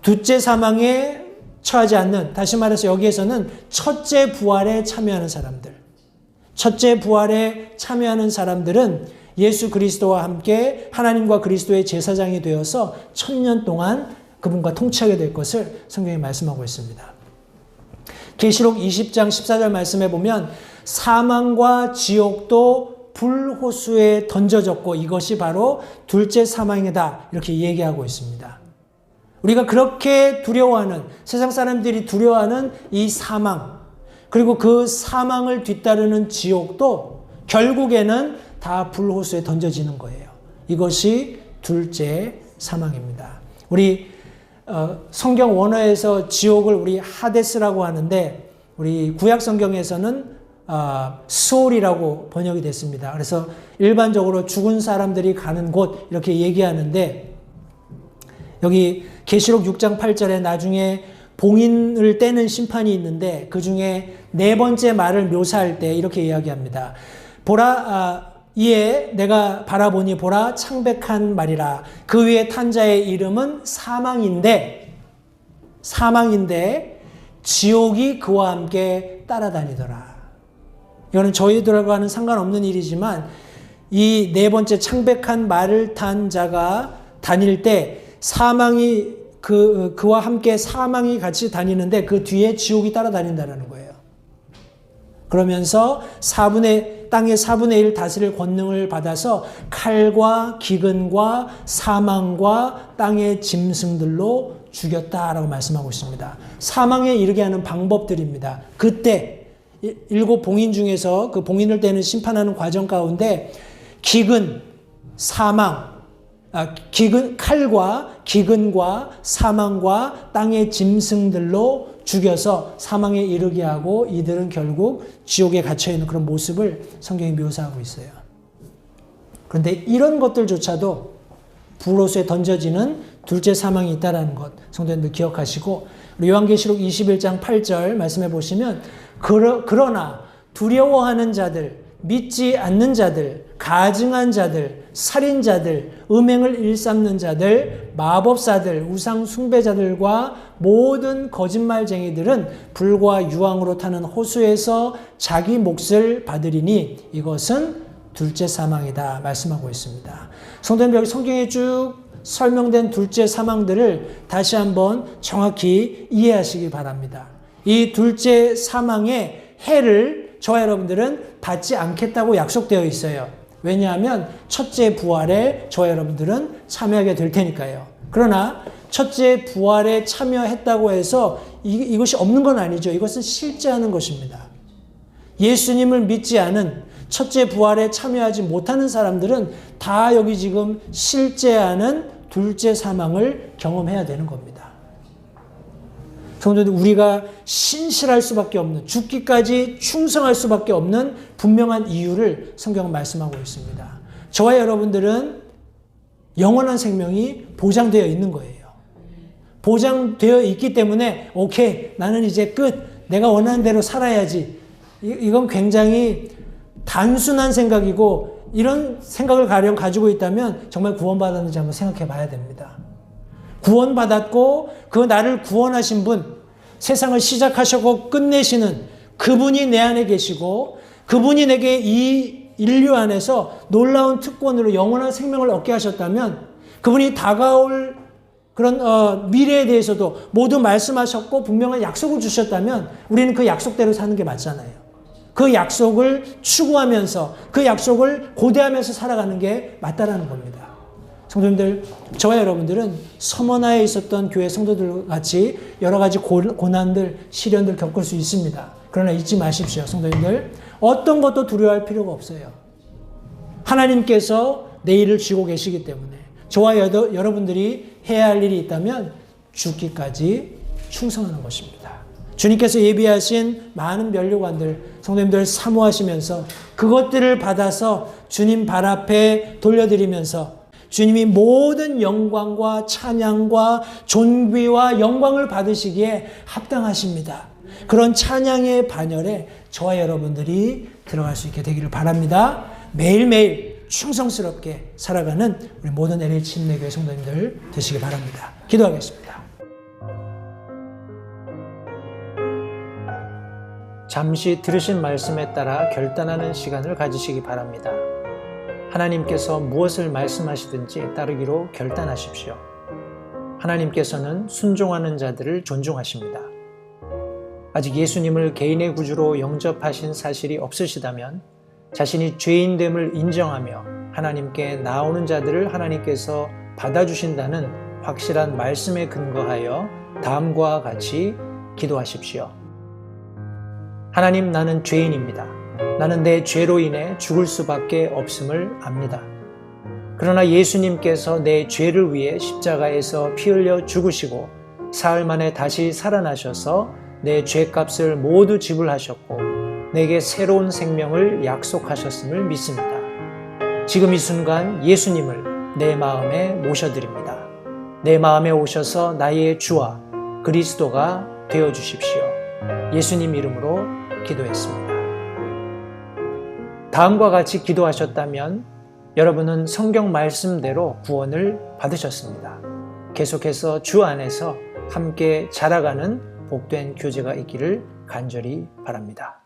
둘째 사망에 처하지 않는, 다시 말해서 여기에서는 첫째 부활에 참여하는 사람들. 첫째 부활에 참여하는 사람들은 예수 그리스도와 함께 하나님과 그리스도의 제사장이 되어서 1000년 동안 그분과 통치하게 될 것을 성경이 말씀하고 있습니다. 계시록 20장 14절 말씀에 보면 사망과 지옥도 불호수에 던져졌고 이것이 바로 둘째 사망이다 이렇게 얘기하고 있습니다. 우리가 그렇게 두려워하는, 세상 사람들이 두려워하는 이 사망, 그리고 그 사망을 뒤따르는 지옥도 결국에는 다 불호수에 던져지는 거예요. 이것이 둘째 사망입니다. 우리 성경 원어에서 지옥을 우리 하데스라고 하는데 우리 구약 성경에서는 스올이라고 번역이 됐습니다. 그래서 일반적으로 죽은 사람들이 가는 곳 이렇게 얘기하는데 여기 계시록 6장 8절에 나중에 봉인을 떼는 심판이 있는데 그 중에 네 번째 말을 묘사할 때 이렇게 이야기합니다. 보라, 이에 내가 바라보니 보라 창백한 말이라. 그 위에 탄 자의 이름은 사망인데 지옥이 그와 함께 따라다니더라. 이거는 저희들과는 상관없는 일이지만 이 네 번째 창백한 말을 탄 자가 다닐 때 사망이 그와 함께 사망이 같이 다니는데 그 뒤에 지옥이 따라다닌다는 거예요. 그러면서 땅의 4분의 1 다스릴 권능을 받아서 칼과 기근과 사망과 땅의 짐승들로 죽였다라고 말씀하고 있습니다. 사망에 이르게 하는 방법들입니다. 그때 7 봉인 중에서 그 봉인을 떼는 심판하는 과정 가운데 칼과 기근과 사망과 땅의 짐승들로 죽여서 사망에 이르게 하고 이들은 결국 지옥에 갇혀있는 그런 모습을 성경이 묘사하고 있어요. 그런데 이런 것들조차도 불호수에 던져지는 둘째 사망이 있다는 것 성도님들 기억하시고 우리 요한계시록 21장 8절 말씀해 보시면 그러나 두려워하는 자들, 믿지 않는 자들, 가증한 자들, 살인자들, 음행을 일삼는 자들, 마법사들, 우상 숭배자들과 모든 거짓말쟁이들은 불과 유황으로 타는 호수에서 자기 몫을 받으리니 이것은 둘째 사망이다 말씀하고 있습니다. 성도님들 여기 성경에 쭉 설명된 둘째 사망들을 다시 한번 정확히 이해하시기 바랍니다. 이 둘째 사망의 해를 저와 여러분들은 받지 않겠다고 약속되어 있어요. 왜냐하면 첫째 부활에 저와 여러분들은 참여하게 될 테니까요. 그러나 첫째 부활에 참여했다고 해서 이것이 없는 건 아니죠. 이것은 실제하는 것입니다. 예수님을 믿지 않은 첫째 부활에 참여하지 못하는 사람들은 다 여기 지금 실제하는 둘째 사망을 경험해야 되는 겁니다. 성도들 우리가 신실할 수밖에 없는 죽기까지 충성할 수밖에 없는 분명한 이유를 성경은 말씀하고 있습니다. 저와 여러분들은 영원한 생명이 보장되어 있는 거예요. 보장되어 있기 때문에 오케이 나는 이제 끝 내가 원하는 대로 살아야지 이건 굉장히 단순한 생각이고 이런 생각을 가령 가지고 있다면 정말 구원받았는지 한번 생각해 봐야 됩니다. 구원받았고 그 나를 구원하신 분 세상을 시작하셨고 끝내시는 그분이 내 안에 계시고 그분이 내게 이 인류 안에서 놀라운 특권으로 영원한 생명을 얻게 하셨다면 그분이 다가올 그런 미래에 대해서도 모두 말씀하셨고 분명한 약속을 주셨다면 우리는 그 약속대로 사는 게 맞잖아요. 그 약속을 추구하면서 그 약속을 고대하면서 살아가는 게 맞다라는 겁니다. 성도님들, 저와 여러분들은 서머나에 있었던 교회 성도들 같이 여러 가지 고난들, 시련들 겪을 수 있습니다. 그러나 잊지 마십시오. 성도님들, 어떤 것도 두려워할 필요가 없어요. 하나님께서 내일을 쥐고 계시기 때문에 저와 여러분들이 해야 할 일이 있다면 죽기까지 충성하는 것입니다. 주님께서 예비하신 많은 면류관들 성도님들 사모하시면서 그것들을 받아서 주님 발 앞에 돌려드리면서 주님이 모든 영광과 찬양과 존귀와 영광을 받으시기에 합당하십니다. 그런 찬양의 반열에 저와 여러분들이 들어갈 수 있게 되기를 바랍니다. 매일매일 충성스럽게 살아가는 우리 모든 LH 침례교회 성도님들 되시기 바랍니다. 기도하겠습니다. 잠시 들으신 말씀에 따라 결단하는 시간을 가지시기 바랍니다. 하나님께서 무엇을 말씀하시든지 따르기로 결단하십시오. 하나님께서는 순종하는 자들을 존중하십니다. 아직 예수님을 개인의 구주로 영접하신 사실이 없으시다면 자신이 죄인됨을 인정하며 하나님께 나오는 자들을 하나님께서 받아주신다는 확실한 말씀에 근거하여 다음과 같이 기도하십시오. 하나님, 나는 죄인입니다. 나는 내 죄로 인해 죽을 수밖에 없음을 압니다. 그러나 예수님께서 내 죄를 위해 십자가에서 피 흘려 죽으시고 사흘 만에 다시 살아나셔서 내 죄값을 모두 지불하셨고 내게 새로운 생명을 약속하셨음을 믿습니다. 지금 이 순간 예수님을 내 마음에 모셔드립니다. 내 마음에 오셔서 나의 주와 그리스도가 되어주십시오. 예수님 이름으로 기도했습니다. 다음과 같이 기도하셨다면 여러분은 성경 말씀대로 구원을 받으셨습니다. 계속해서 주 안에서 함께 자라가는 복된 교제가 있기를 간절히 바랍니다.